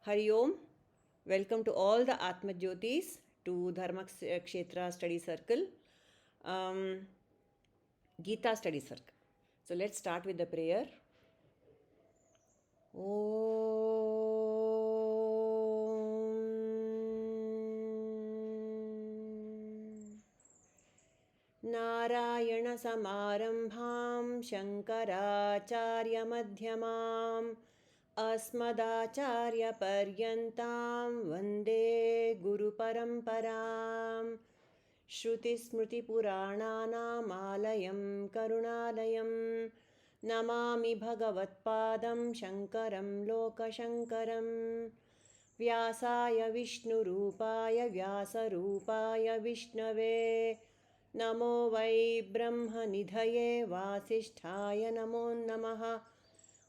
Hari Om. Welcome to all the Atma Jyotis to Dharma Kshetra Study Circle, Gita Study Circle. So let's start with the prayer. Om नारायणसमारम्भां शङ्कराचार्यमध्यमाम् अस्मदाचार्यपर्यन्तां वन्दे गुरुपरम्परां श्रुतिस्मृतिपुराणानामालयं करुणालयं नमामि भगवत्पादं शङ्करं लोकशङ्करं व्यासाय विष्णुरूपाय व्यासरूपाय विष्णवे नमो वै ब्रह्मनिधये वासिष्ठाय नमो नमः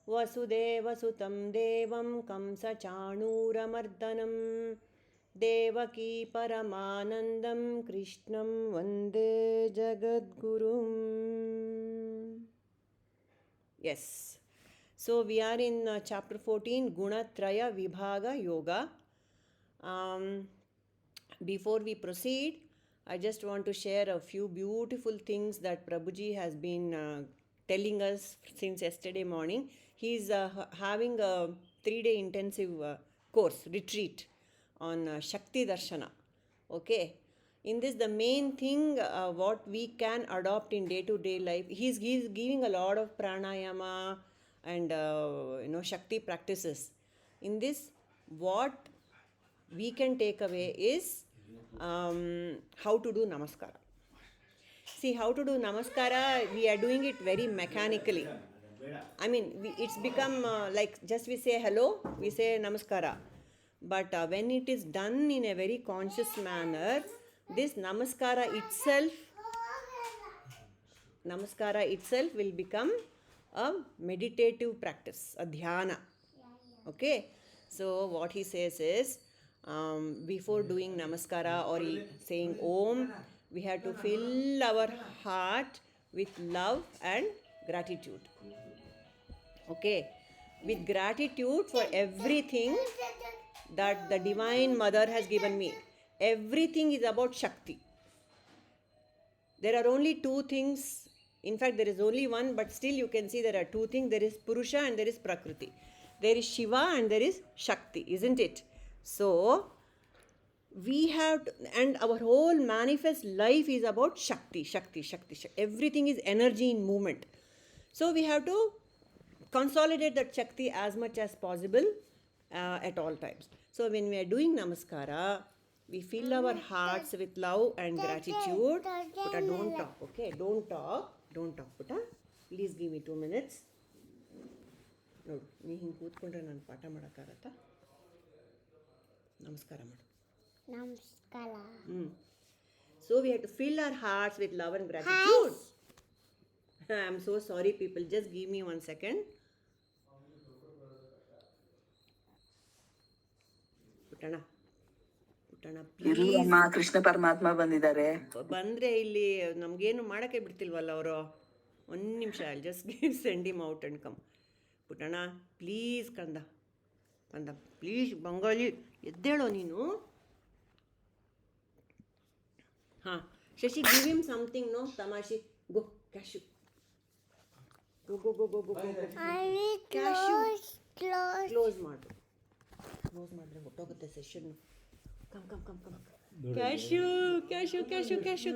वसुदेवसुतं देवं कंसचाणूरमर्दनं देवकी परमानन्दं कृष्णं वन्दे जगद्गुरुम्. Yes. So we are in chapter 14, Gunatraya Vibhaga Yoga. Before we proceed, I just want to share a few beautiful things that Prabhuji has been telling us since yesterday morning. He's having a 3-day intensive course, retreat on Shakti Darshana. Okay. In this, the main thing what we can adopt in day-to-day life, he's giving a lot of pranayama and Shakti practices. In this, what we can take away is how to do namaskara. See, how to do namaskara, we are doing it very mechanically. I mean, it's become like just we say hello, we say namaskara. But when it is done in a very conscious manner, this namaskara itself will become a meditative practice, a dhyana. Okay, so what he says is, before doing namaskara or saying om, we have to fill our heart with love and gratitude. Okay, with gratitude for everything that the Divine Mother has given me. Everything is about Shakti. There are only two things. In fact, there is only one, but still you can see there are two things. There is Purusha and there is Prakriti. There is Shiva and there is Shakti, isn't it? So, we have to, and our whole manifest life is about Shakti. Everything is energy in movement. So, we have to consolidate that Shakti as much as possible at all times. So, when we are doing Namaskara, we fill our hearts with love and gratitude. Putta, don't talk, okay? Don't talk, Putta. Please give me 2 minutes. ನೋಡು ನೀ ಹಿಂಗೆ ಕೂತ್ಕೊಂಡ್ರೆ ನಾನು ಪಾಠ ಮಾಡೋಕ್ಕಾಗತ್ತಾ? ನಮಸ್ಕಾರ ಮಾಡು. ನಮಸ್ಕಾರ. So we have to fill our hearts with love and gratitude. I'm so sorry, people. Just give me 1 second. Puttanna, ಇರ್ಲಿ ಅಮ್ಮ, ಕೃಷ್ಣ ಪರಮಾತ್ಮ ಬಂದಿದ್ದಾರೆ. ಬಂದರೆ ಇಲ್ಲಿ ನಮಗೇನು ಮಾಡೋಕ್ಕೆ ಬಿಡ್ತಿಲ್ವಲ್ಲ ಅವರು. 1 ನಿಮಿಷ, I'll just send him out and come. ಪುಟ್ಟಣ, ಪ್ಲೀಸ್ ಕಂದ ಪ್ಲೀಸ್, ಬಂಗಾಳಿ ಎದ್ದೇಳೋ ನೀನು. ಹಾಂ, Shashi, give him something. No ತಮಾಷೆ. ಗೋ ಕ್ಯಾಶು, ಗೋ ಕ್ಯಾಶು. ಕ್ಲೋಸ್ ಮಾಡಿದ್ರೆ ಹೊಟ್ಟೋಗುತ್ತೆ ಸೆಷನ್. ಕಮ್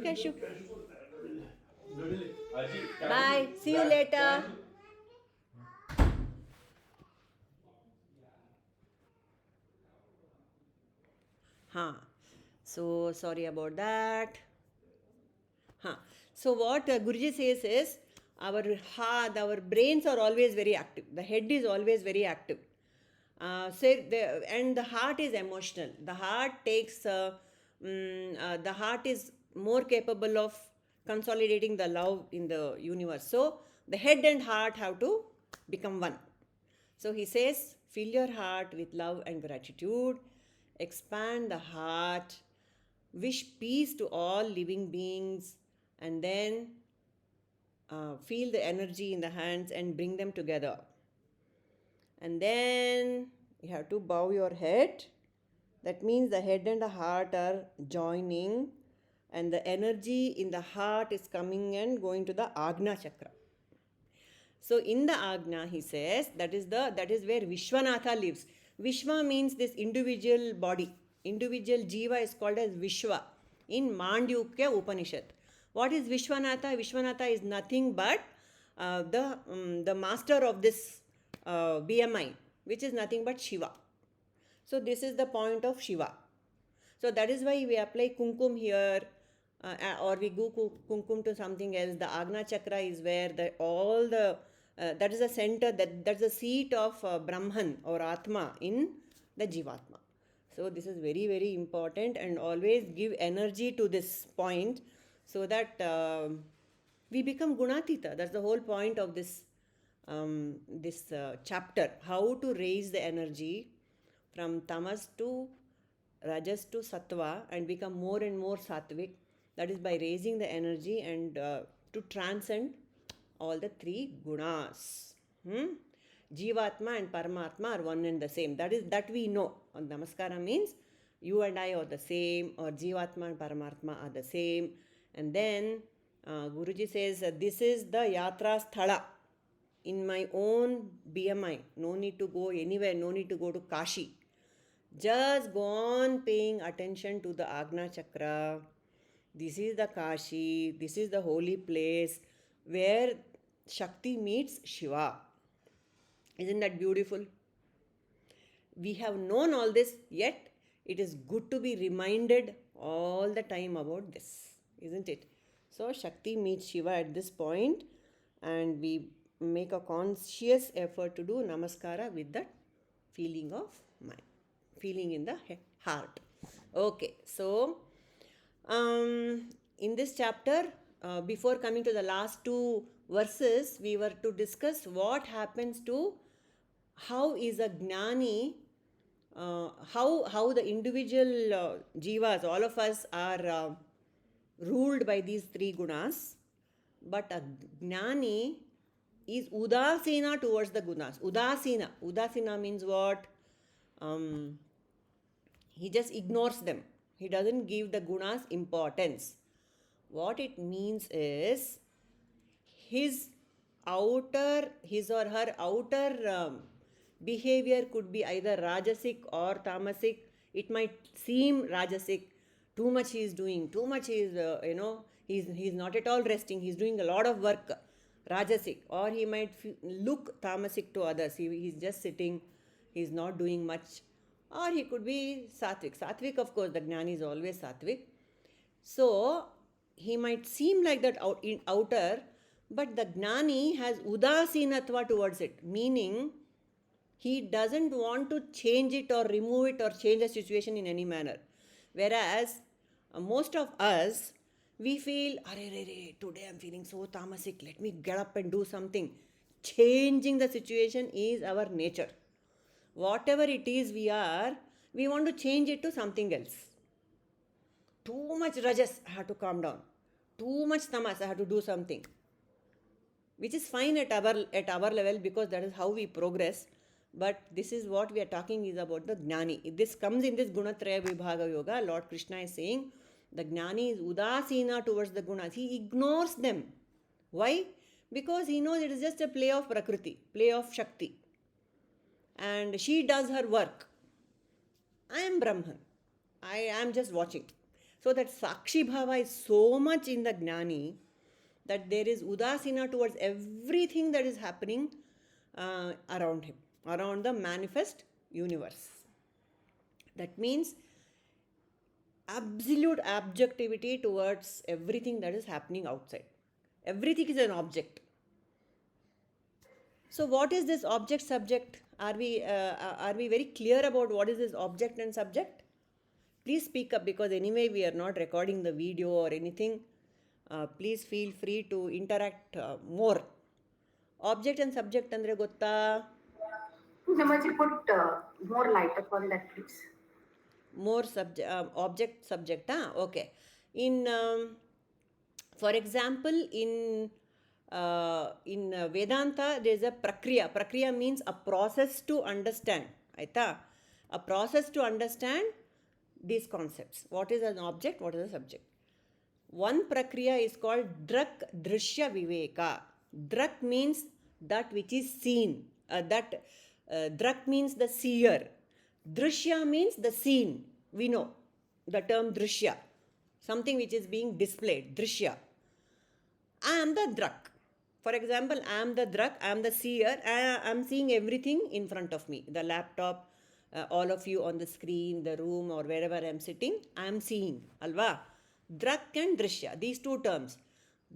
ಕ್ಯಾಶು. Bye, see you later. So sorry about that. So what Guruji says is, our heart, our brains are always very active. The head is always very active. And the heart is emotional. The heart is more capable of consolidating the love in the universe. So the head and heart have to become one. So he says, fill your heart with love and gratitude. Expand the heart, wish peace to all living beings, and then feel the energy in the hands and bring them together. And then You have to bow your head. That means the head and the heart are joining, and the energy in the heart is coming and going to the Agna chakra. So in the Agna, he says, that is where Vishwanatha lives. Vishwa means this individual body. Individual jiva is called as Vishwa in Mandukya Upanishad. What is Vishwanatha? Vishwanatha is nothing but the master of this BMI, which is nothing but Shiva. So this is the point of Shiva. So that is why we apply kumkum here, or we go kumkum to something else. The Agna chakra is where that is the center, that's the seat of Brahman or Atma in the Jivatma. So this is very, very important, and always give energy to this point so that we become Gunatita. That's the whole point of this chapter. How to raise the energy from tamas to rajas to sattva and become more and more sattvic. That is by raising the energy and to transcend all the three gunas. Jivatma and Paramatma are one and the same. That we know. Namaskara means you and I are the same, or Jivatma and Paramatma are the same. And then Guruji says, this is the Yatra Sthala in my own BMI. No need to go anywhere, no need to go to Kashi. Just go on paying attention to the Agna Chakra. This is the Kashi, this is the holy place where Shakti meets Shiva. Isn't that beautiful? We have known all this, yet it is good to be reminded all the time about this, isn't it? So Shakti meets Shiva at this point, and we make a conscious effort to do Namaskara with that feeling of mind, feeling in the heart. Okay, so in this chapter, before coming to the last two verses, we were to discuss what happens to how is a Gnani, how the individual jivas, all of us are ruled by these three gunas, but a Gnani is udasina towards the gunas. Udasina means what? He just ignores them. He doesn't give the gunas importance. What it means is his or her outer behavior could be either rajasic or tamasic. It might seem rajasic. Too much he is doing. Too much he is, he's not at all resting. He's doing a lot of work. Rajasic. Or he might look tamasic to others. He's just sitting. He's not doing much. Or he could be sattvic. Sattvic, of course, the Gnani is always sattvic. So he might seem like that in outer, but the Gnani has udasinatva towards it, meaning he doesn't want to change it or remove it or change the situation in any manner. Whereas most of us, we feel, today I'm feeling so tamasic, let me get up and do something. Changing the situation is our nature. Whatever it is we want to change it to something else. Too much rajas, I have to calm down. Too much tamas, I have to do something. Which is fine at our level, because that is how we progress. But this is what we are talking is about the Gnani. This comes in this Gunatraya Vibhaga Yoga. Lord Krishna is saying the Gnani is udasina towards the gunas. He ignores them. Why? Because he knows it is just a play of Prakriti, play of Shakti. And she does her work. I am Brahman. I am just watching. So that Sakshi Bhava is so much in the Gnani that there is udasina towards everything that is happening around him, around the manifest universe. That means absolute objectivity towards everything that is happening outside. Everything is an object. So what is this object subject? Are we very clear about what is this object and subject? Please speak up, because anyway we are not recording the video or anything. Please feel free to interact more. Object and subject andre gotta? Namaji, put more light upon that, please. More object subject, okay. In for example, in Vedanta there is a prakriya. Prakriya means a process to understand. ಆಯಿತಾ? A process to understand these concepts. What is an object? What is a subject? One prakriya is called drak drishya viveka. Drak means that which is seen. Drak means the seer. Drishya means the seen. We know the term drishya. Something which is being displayed. Drishya. I am the drak. For example, I am the drak, I am the seer, I am seeing everything in front of me. The laptop, all of you on the screen, the room or wherever I am sitting, I am seeing. Alva? Drak and drishya, these two terms.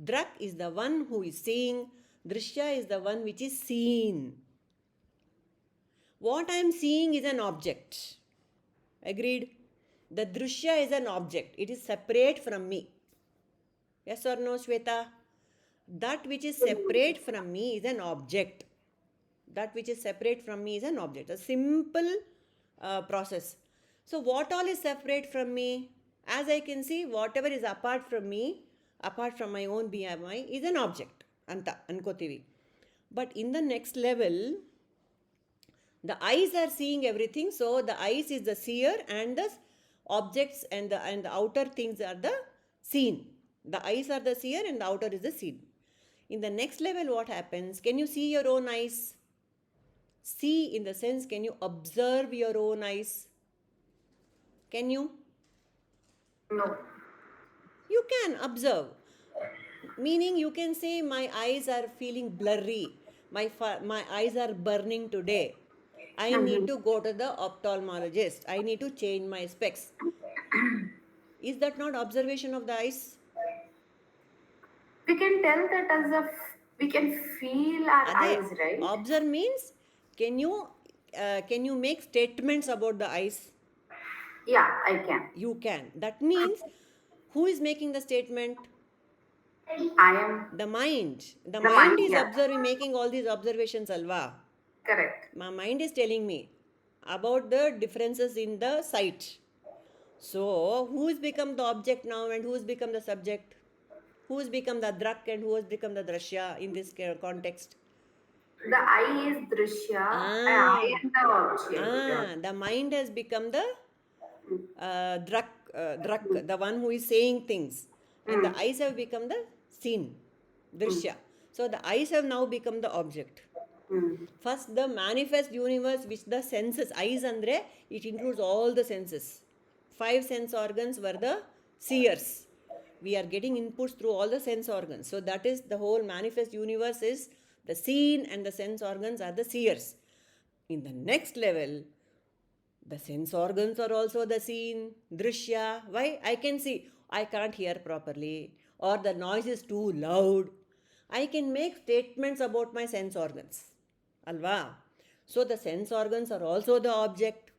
Drak is the one who is seeing, drishya is the one which is seen. What I am seeing is an object. Agreed? The drishya is an object. It is separate from me. Yes or no, Shweta? That which is separate from me is an object. That which is separate from me is an object. A simple process. So what all is separate from me? As I can see, whatever is apart from me, apart from my own BMI, is an object. Anta ankotivi. But in the next level, the eyes are seeing everything. So the eyes is the seer and the objects and the outer things are the seen. The eyes are the seer and the outer is the seen. In the next level, what happens? Can you see your own eyes? See in the sense, can you observe your own eyes? Can you? No. You can observe. Meaning you can say, my eyes are feeling blurry. My eyes are burning today. I need to go to the ophthalmologist. I need to change my specs. Is that not observation of the eyes? We can tell that as if we can feel our eyes, right? Observe means, can you make statements about the eyes? Yeah, I can. You can. That means, who is making the statement? I am. The mind. The The mind mind, is yeah. observing, making all these observations, alva. Correct. My mind is telling me about the differences in the sight. So, who has become the object now and who has become the subject? Who has become the drak and who has become the drashya in this context? The eye is drishya, I am the object. The mind has become the drak, the one who is saying things. And the eyes have become the seen, drishya. So the eyes have now become the object. First, the manifest universe, which the senses, eyes andre, it includes all the senses. 5 sense organs were the seers. We are getting inputs through all the sense organs. So that is the whole manifest universe is the seen and the sense organs are the seers. In the next level, the sense organs are also the seen, drishya. Why? I can see, I can't hear properly, or the noise is too loud. I can make statements about my sense organs. Alva? So the sense organs are also the object.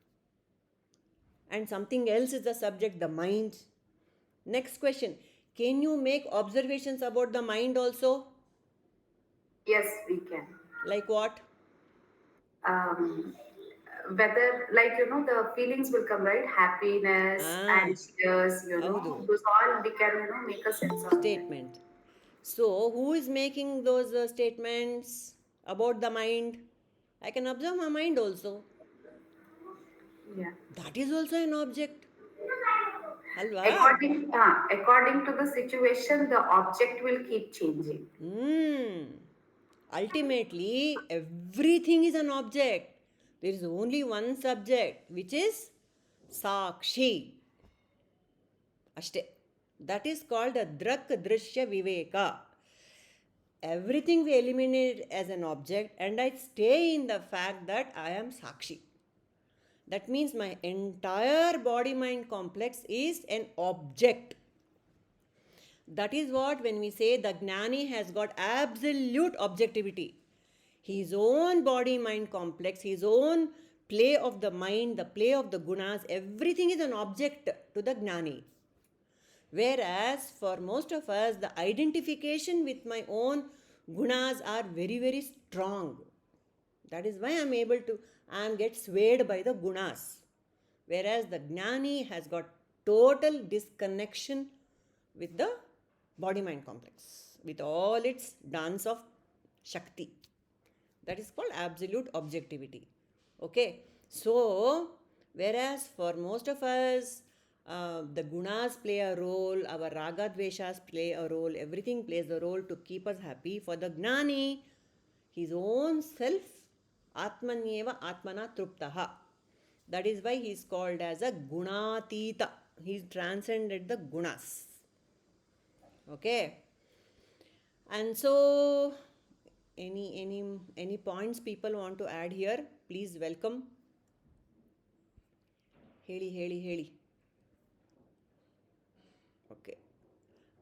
And something else is the subject, the mind. Next question. Can you make observations about the mind also? Yes, we can. Like what? Whether, like, the feelings will come, right? Happiness, anxious, those all we can, make a sense of statement. So, who is making those statements about the mind? I can observe my mind also. Yeah. That is also an object. Alva? According to the situation, the object will keep changing. Ultimately, everything is an object. There is only one subject, which is Sakshi. Ashte. That is called a drak drishya viveka. Everything we eliminate as an object, and I stay in the fact that I am Sakshi. That means my entire body-mind complex is an object. That is what, when we say the Gnani has got absolute objectivity. His own body-mind complex, his own play of the mind, the play of the gunas, everything is an object to the Gnani. Whereas for most of us, the identification with my own gunas are very, very strong. That is why I am get swayed by the gunas. Whereas the Gnani has got total disconnection with the body-mind complex, with all its dance of Shakti. That is called absolute objectivity. Okay. So, whereas for most of us, the gunas play a role, our raga dveshas play a role, everything plays a role to keep us happy. For the gnani, his own self, atmanyeva atmana truptaha. That is why he is called as a gunatita. He transcended the gunas. Okay. And so, any points people want to add here? Please welcome. Heli. Okay.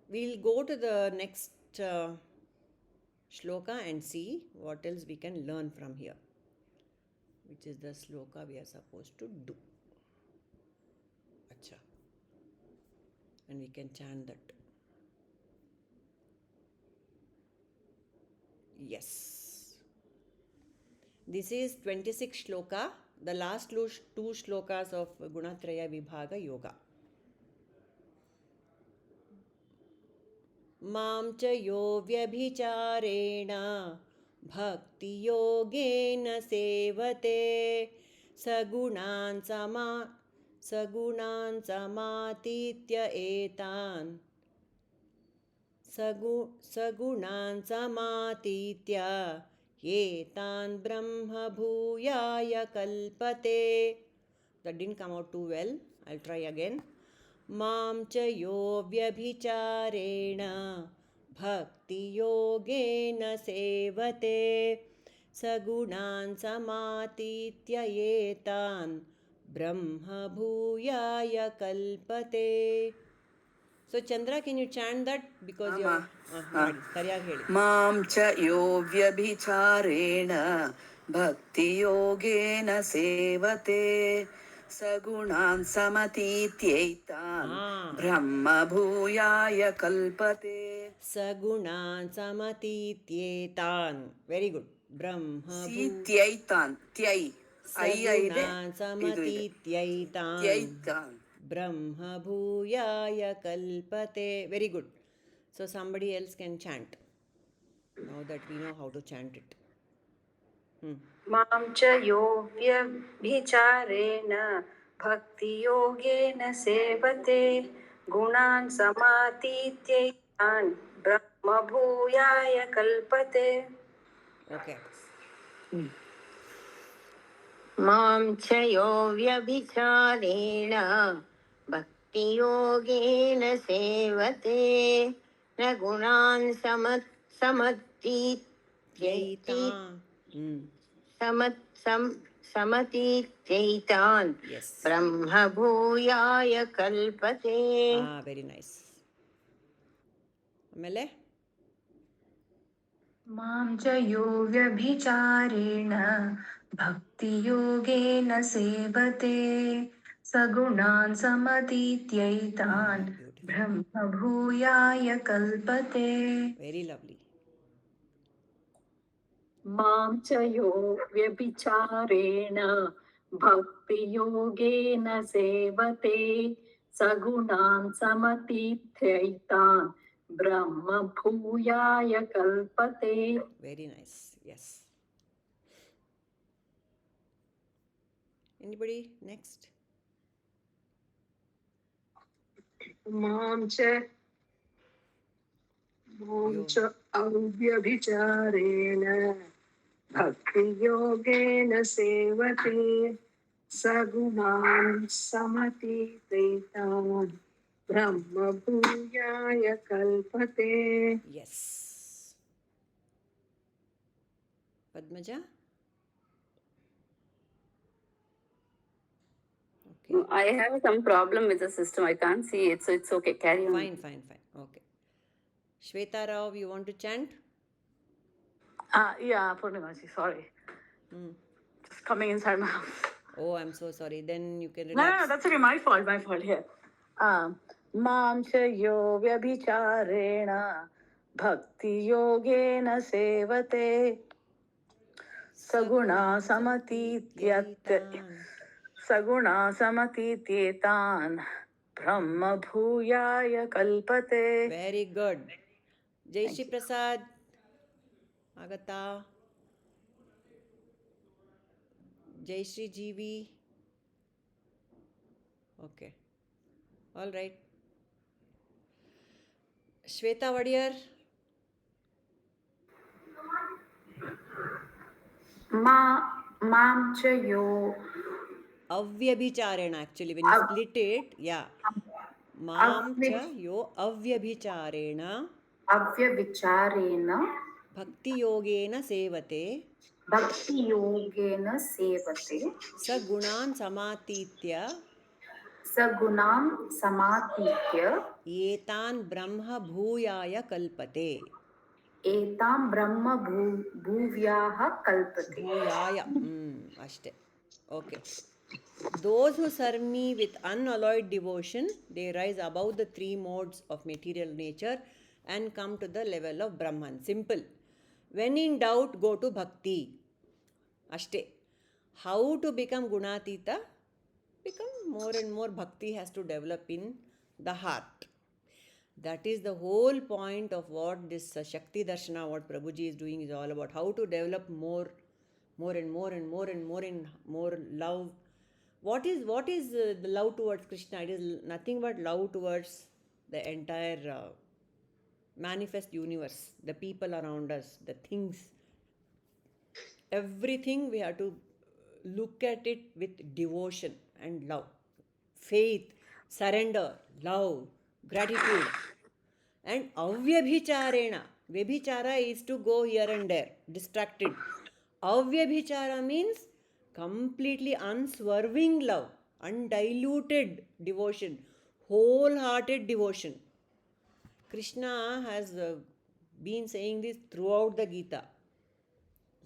We'll go to the next shloka and see what else we can learn from here. Which is the shloka we are supposed to do. Acha. And we can chant that. Yes. This is 26 shloka, the last two shlokas of Gunatraya Vibhaga Yoga. मां च यो व्यभिचारेण भक्तियोगेन सेवते सगुणान् समातीत्य एतान् सगुणान् समातीत्य एतान् ब्रह्म भूयाय कल्पते. That didn't come out too well. I'll try again. मां च यो व्यभिचारेण भक्तियोगेन सेवते सगुणान् समातीत्य एतान् ब्रह्म भूयाय कल्पते. So Chandra, can you chant that? Because you're ready. मां च यो व्यभिचारेण भक्तियोगेन सेवते सगुणान् समतीत्यैतान् ब्रह्म भूयाय कल्पते. सगुणान् समतीत्येतान्. Very good. ब्रह्म तीत्यैतान् त्यै सगुणान् समतीत्यैतान् ब्रह्म भूयाय कल्पते. Very good. So somebody else can chant. Now that we know how to chant it. मां च यो व्यभिचारेण भक्तियोगेन सेवते गुणान् समातीत्यैतान् ब्रह्म भूयाय कल्पते. Okay. मां च यो व्यभिचारेण भक्तियोगेन सेवते न गुणान् समतीत्यैतान् ब्रह्म भूयाय कल्पते. Very nice. आಮೇಲೆ मां च यो व्यभिचारेण भक्तियोगेन सेवते सगुणान् समतीत्यैतान् ब्रह्म भूयाय कल्पते. Very lovely. मां च यो व्यभिचारेण भक्तियोगेन सेवते सगुणान् समतीत्यैतान् ब्रह्म भूयाय कल्पते. Very nice. Yes. Anybody next? मां च अव्यभिचारेण भक्तियोगेन सेवते सगुणान् समतीत्यैतान् ब्रह्म भूयाय कल्पते. Yes. Padmaja? Okay. I have some problem with the system. I can't see it, so it's okay. Carry on. Fine. Okay. Shweta Rao, you want to chant? Yeah, Purnimaji, sorry. Just coming inside my house. Oh, I'm so sorry. Then you can No, relax. that's okay. My fault here. मां च यो व्यभिचारेण भक्तियोगेन सेवते सगुणा समतीत्येतान् ब्रह्म भूयाय कल्पते. Very good. Jai Shri Prasad. Agata. Jai Shri GV. Okay. All right. Shweta Vadiyar. Mam cha yo Avyabhicharena, actually, when you av- split it, yeah. Mam cha yo avyabhicharena avyavicharena bhakti yogena sevate bhakti yogena sevate sagunan samatitya sagunam samatitya etan brahma bhuyaya kalpate. etam brahma bhuvyaha kalpate. Bhuyaya. Ashte. Okay. Those who serve me with unalloyed devotion, they rise above the three modes of material nature and come to the level of Brahman. Simple. When in doubt, go to bhakti. Ashte. How to become Gunatita? Become more and more bhakti has to develop in the heart. That is the whole point of what this Shakti Darshana, what Prabhuji is doing, is all about. How to develop more and more love. What is the love towards Krishna? It is nothing but love towards the entire manifest universe, the people around us, the things. Everything we have to look at it with devotion and love, faith, surrender, love, gratitude. And avyabhicharena. Vyabhichara is to go here and there, distracted. Avyabhichara means completely unswerving love, undiluted devotion, wholehearted devotion. Krishna has been saying this throughout the Gita.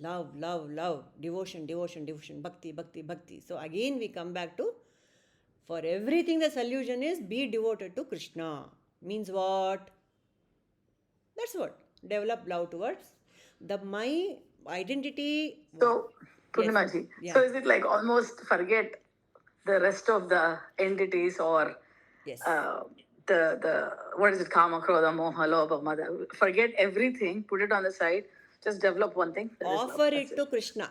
Love, love, love, devotion, devotion, devotion, bhakti, bhakti, bhakti. So again we come back to, for everything the solution is be devoted to Krishna. Means what? That's what. Develop love towards the my identity. So, Yes. Purnimaji, Yeah. so is it like almost forget the rest of the entities or Yes. the what is it, Kama, Krodha, Moha, Lobha, Mada? Forget everything, put it on the side, just develop one thing. that is love. Offer That's it to Krishna.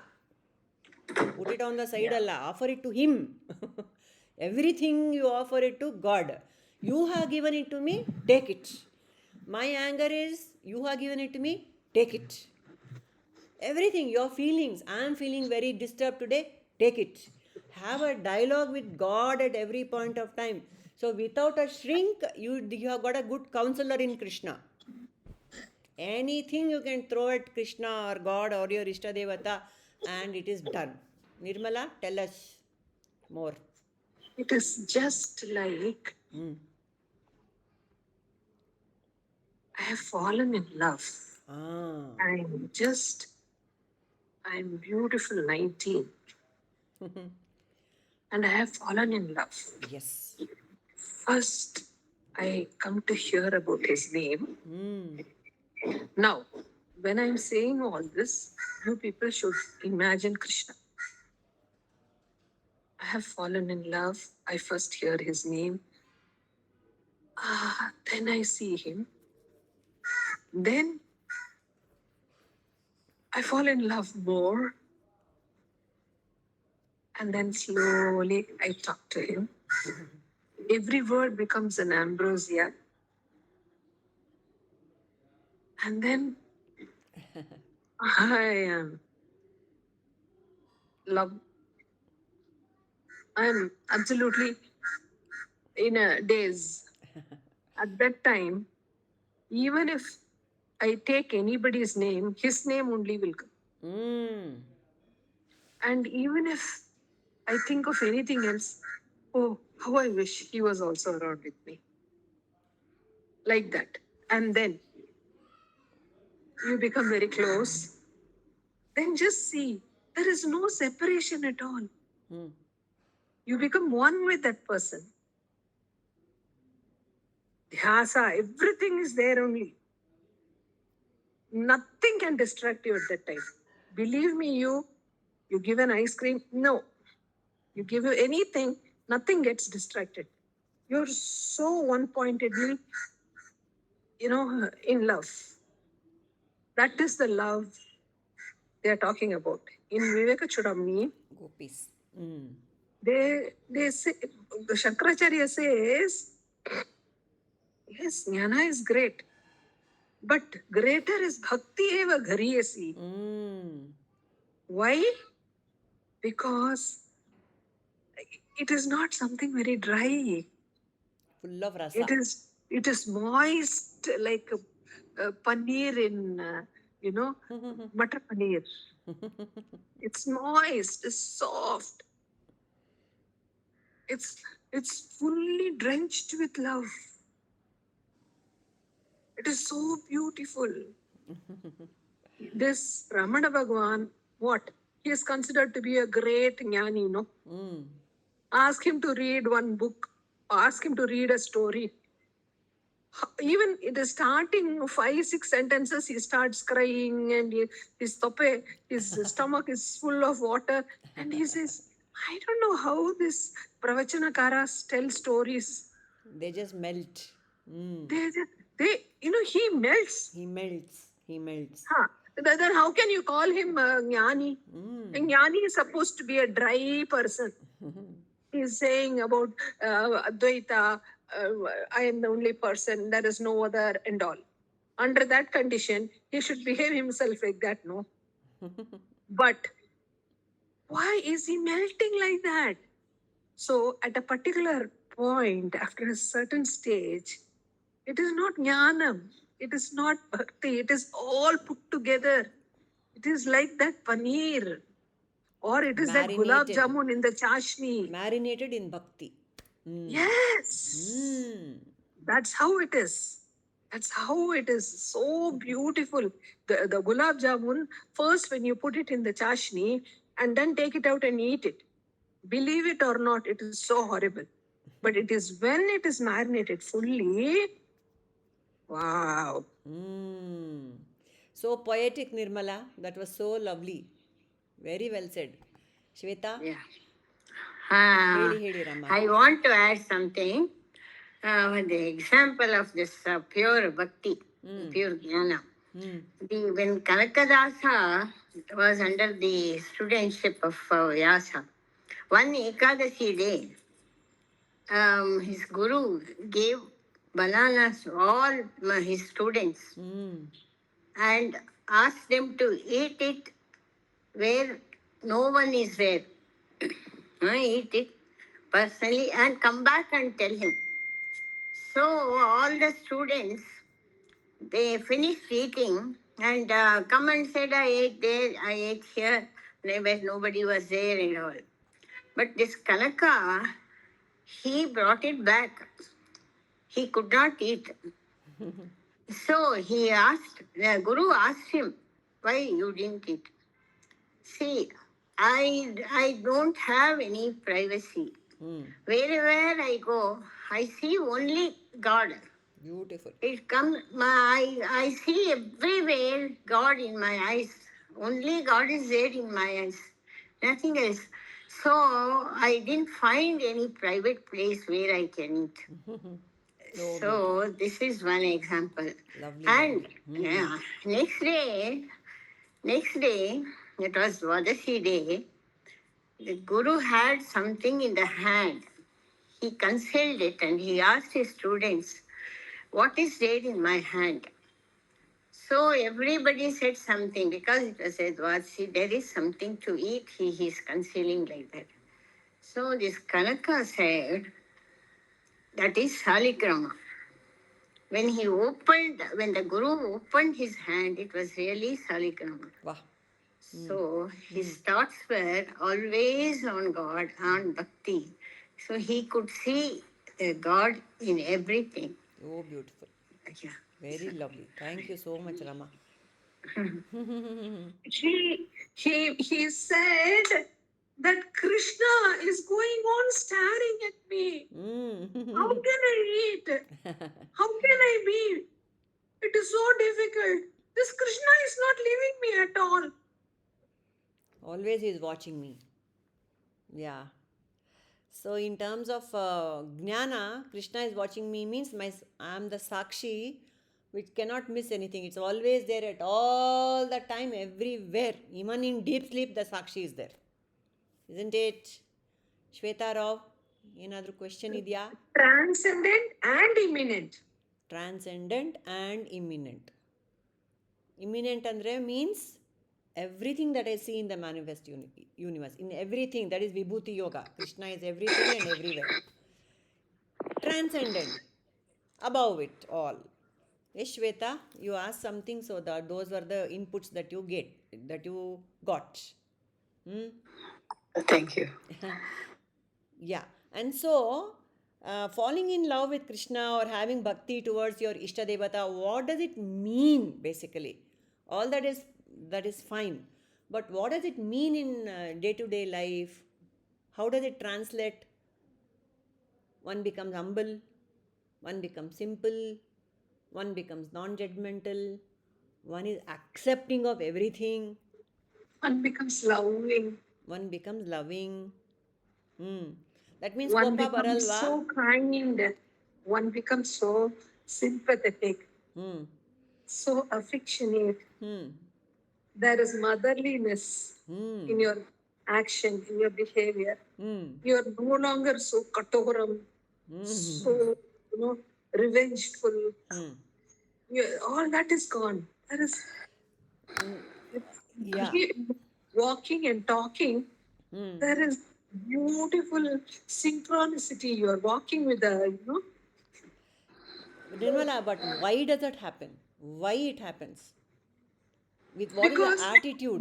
Put it on the side, Allah. Offer it to Him. Everything you offer it to God. You have given it to me, take it. My anger is, you have given it to me, take it. Everything, your feelings, I am feeling very disturbed today, take it. Have a dialogue with God at every point of time. So without a shrink, you have got a good counselor in Krishna. Anything you can throw at Krishna or God or your Ishta Devata and it is done. Nirmala, tell us more. It is just like I have fallen in love. I'm beautiful 19. And I have fallen in love. Yes. First, I come to hear about his name. Now, when I'm saying all this, you people should imagine Krishna. I have fallen in love. I first hear his name. Then I see him. Then I fall in love more. And then slowly I talk to him. Every word becomes an ambrosia. And then I am love. I am absolutely in a daze. At that time, even if I take anybody's name, his name only will come. And even if I think of anything else, oh, how I wish he was also around with me. Like that. And then you become very close. Then just see, there is no separation at all. You become one with that person. Dhyasa, everything is there only. Nothing can distract you at that time. Believe me, you give an ice cream, no. You give you anything, nothing gets distracted. You're so one-pointedly, in love. That is the love they are talking about. In Viveka Chudamani, Gopis. They say, the Shankaracharya says, yes, jnana is great, but greater is bhakti eva ghariyasi. Why? Because it is not something very dry. Full of rasa. It is moist like paneer in butter paneer. It's moist, it's soft. It's fully drenched with love. It is so beautiful. This Ramana Bhagwan, what? He is considered to be a great jnani, no? Ask him to read one book, ask him to read a story. Even in the starting 5-6 sentences, he starts crying and his stomach is full of water. And he says, I don't know how this pravachanakaras tell stories. They just melt. He melts. He melts. Then how can you call him jnani? A jnani is supposed to be a dry person. He's saying about Advaita, I am the only person, there is no other and all. Under that condition, he should behave himself like that, no? But why is he melting like that? So at a particular point, after a certain stage, it is not jnanam, it is not bhakti, it is all put together. It is like that paneer, or it is that gulab jamun in the chashni. Marinated in bhakti. Yes. That's how it is. That's how it is. So beautiful. The gulab jamun, first when you put it in the chashni and then take it out and eat it. Believe it or not, it is so horrible. But it is when it is marinated fully. Wow. So poetic, Nirmala. That was so lovely. Very well said. Shweta? Yeah. Hedi, Rama. I want to add something. The example of this pure bhakti, pure jnana. When Kanakadasa was under the studentship of Vyasa, one Ekadashi day, his guru gave bananas to all his students and asked them to eat it where no one is there. Eat it personally and come back and tell him. So all the students, they finished eating and come and said, I ate there, I ate here, nobody was there and all. But this Kanaka, he brought it back. He could not eat. So the Guru asked him, why you didn't eat? See, I don't have any privacy. Wherever I go, I see only God. Beautiful. I see everywhere God in my eyes. Only God is there in my eyes. Nothing else. So I didn't find any private place where I can eat. So this is one example. Lovely. And next day, it was Dwadashi day, the Guru had something in the hand. He concealed it and he asked his students, what is there in my hand? So everybody said something because it was a Dwadashi, there is something to eat, he is concealing like that. So this Kanaka said, that is Saligrama. When the Guru opened his hand, it was really Saligrama. Wow. So his thoughts were always on God, on Bhakti. So he could see God in everything. Oh, beautiful. Yeah. Very lovely. Thank you so much, Rama. He said that Krishna is going on staring at me. How can I eat? How can I be? It is so difficult. This Krishna is not leaving me at all. Always he is watching me. Yeah. So in terms of jnana, Krishna is watching me means I am the Sakshi which cannot miss anything. It's always there at all the time, everywhere. Even in deep sleep, the Sakshi is there. Isn't it? Shweta Rao, ಏನಾದರೂ question ಇದೆಯಾ? Transcendent and imminent. Transcendent and imminent. Imminent ಅಂದರೆ means everything that I see in the manifest universe. In everything, that is Vibhuti Yoga. Krishna is everything and everywhere. Transcendent, above it all. Yes, Shweta, you asked something, so that those were the inputs that you got. Thank you. Yeah, and so falling in love with Krishna or having bhakti towards your Ishta Devata, what does it mean basically? All that is fine, but what does it mean in day-to-day life? How does it translate? One becomes humble, one becomes simple, one becomes non-judgmental, one is accepting of everything, One becomes loving. one becomes loving. That means One Kopa becomes Baralva. so kind. One becomes so sympathetic, so affectionate. There is motherliness in your action, in your behavior. You are no longer so katoram, so revengeful. All that is gone. That is Yeah. walking and talking. There is beautiful synchronicity. You are walking with the Nirmala, but why does that happen? Why it happens? With what is the attitude?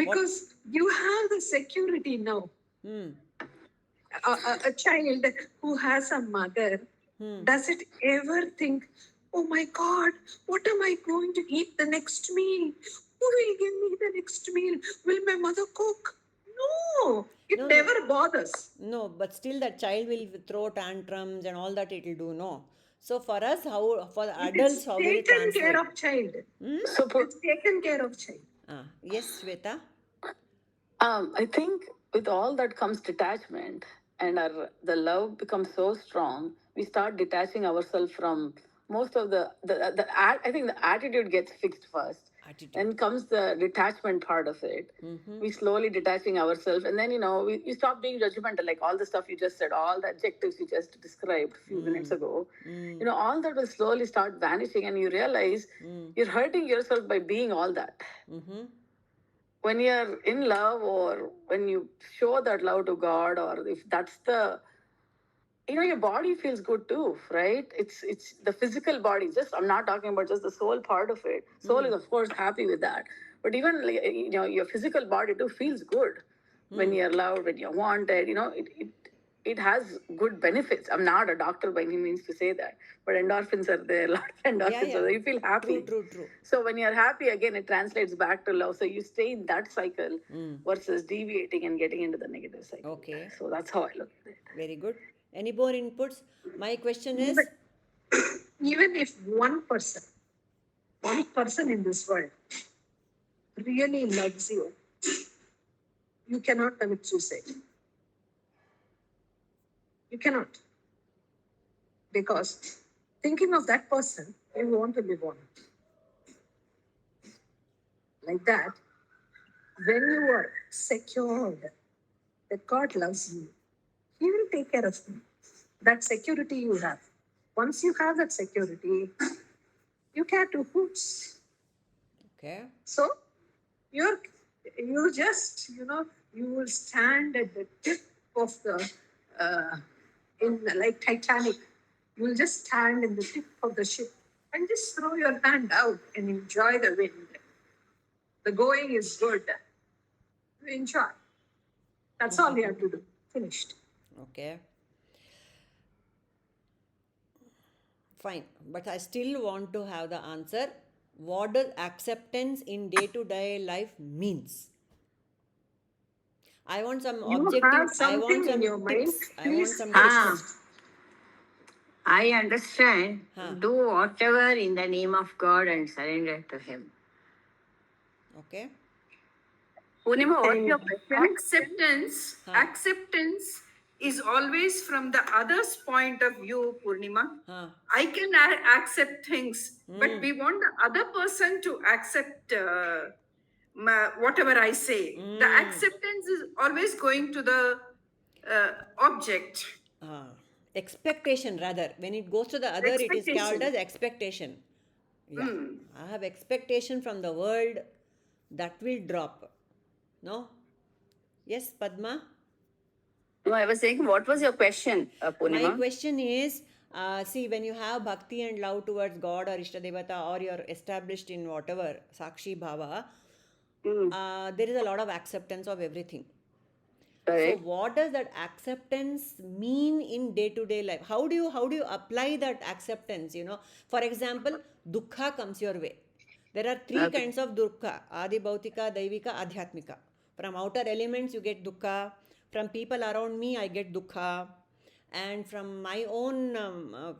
Because you have the security now. A child who has a mother, does it ever think, oh my God, what am I going to eat the next meal? Who will give me the next meal? Will my mother cook? No, it never bothers. No, but still that child will throw tantrums and all that it will do, no? So for us, for the adults, how will it Taken translate? care of child. It's taken care of child. Yes, Shweta? I think with all that comes detachment, and the love becomes so strong, we start detaching ourselves from most of I think the attitude gets fixed first. Attitude. Then comes the detachment part of it. We slowly detaching ourselves, and then we stop being judgmental, like all the stuff you just said, all the adjectives you just described a few minutes ago. All that will slowly start vanishing, and you realize you're hurting yourself by being all that. When you're in love, or when you show that love to God, or if that's your body feels good too, right? It's the physical body. I'm not talking about just the soul part of it. Soul is of course happy with that, but even your physical body too feels good when you're loved, when you're wanted. It has good benefits. I'm not a doctor by any means to say that, but endorphins are there. A lot of endorphins are there. You feel happy. True. So when you're happy again, it translates back to love. So you stay in that cycle versus deviating and getting into the negative cycle. Okay. So that's how I look at it. Very good. Any more inputs? My question is... Even if one person in this world really loves you, you cannot commit suicide. You cannot. Because thinking of that person, you want to live on. Like that, when you are secured that God loves you, He will take care of you. That security you have. Once you have that security, you care two hoots. Okay. So you will stand at the tip of the like Titanic. You will just stand in the tip of the ship and just throw your hand out and enjoy the wind. The going is good. Enjoy. That's all you have to do. Finished. Okay. Fine. But I still want to have the answer. What does acceptance in day-to-day life means? I want some objective... have something I want some in your mind, tips. I want please. some Ah, tips. I understand. Do whatever in the name of God and surrender to Him. Okay. Purnima, what's your question? Acceptance is always from the other's point of view, Purnima. I can accept things, but we want the other person to accept whatever I say. The acceptance is always going to the object. Expectation rather. When it goes to the other, it is called as expectation. Yeah. I have expectation from the world, that will drop. No? Yes, Padma? No, I was saying, what was your question, Purnima? My question is, see, when you have bhakti and love towards God or Ishtadevata, or you're established in whatever, Sakshi Bhava, there is a lot of acceptance of everything. Correct. So what does that acceptance mean in day-to-day life? How do you apply that acceptance? For example, dukkha comes your way. There are three kinds of dukkha: adi bhautika, daivika, adhyatmika. From outer elements you get dukkha. From people around me I get dukkha, and from my own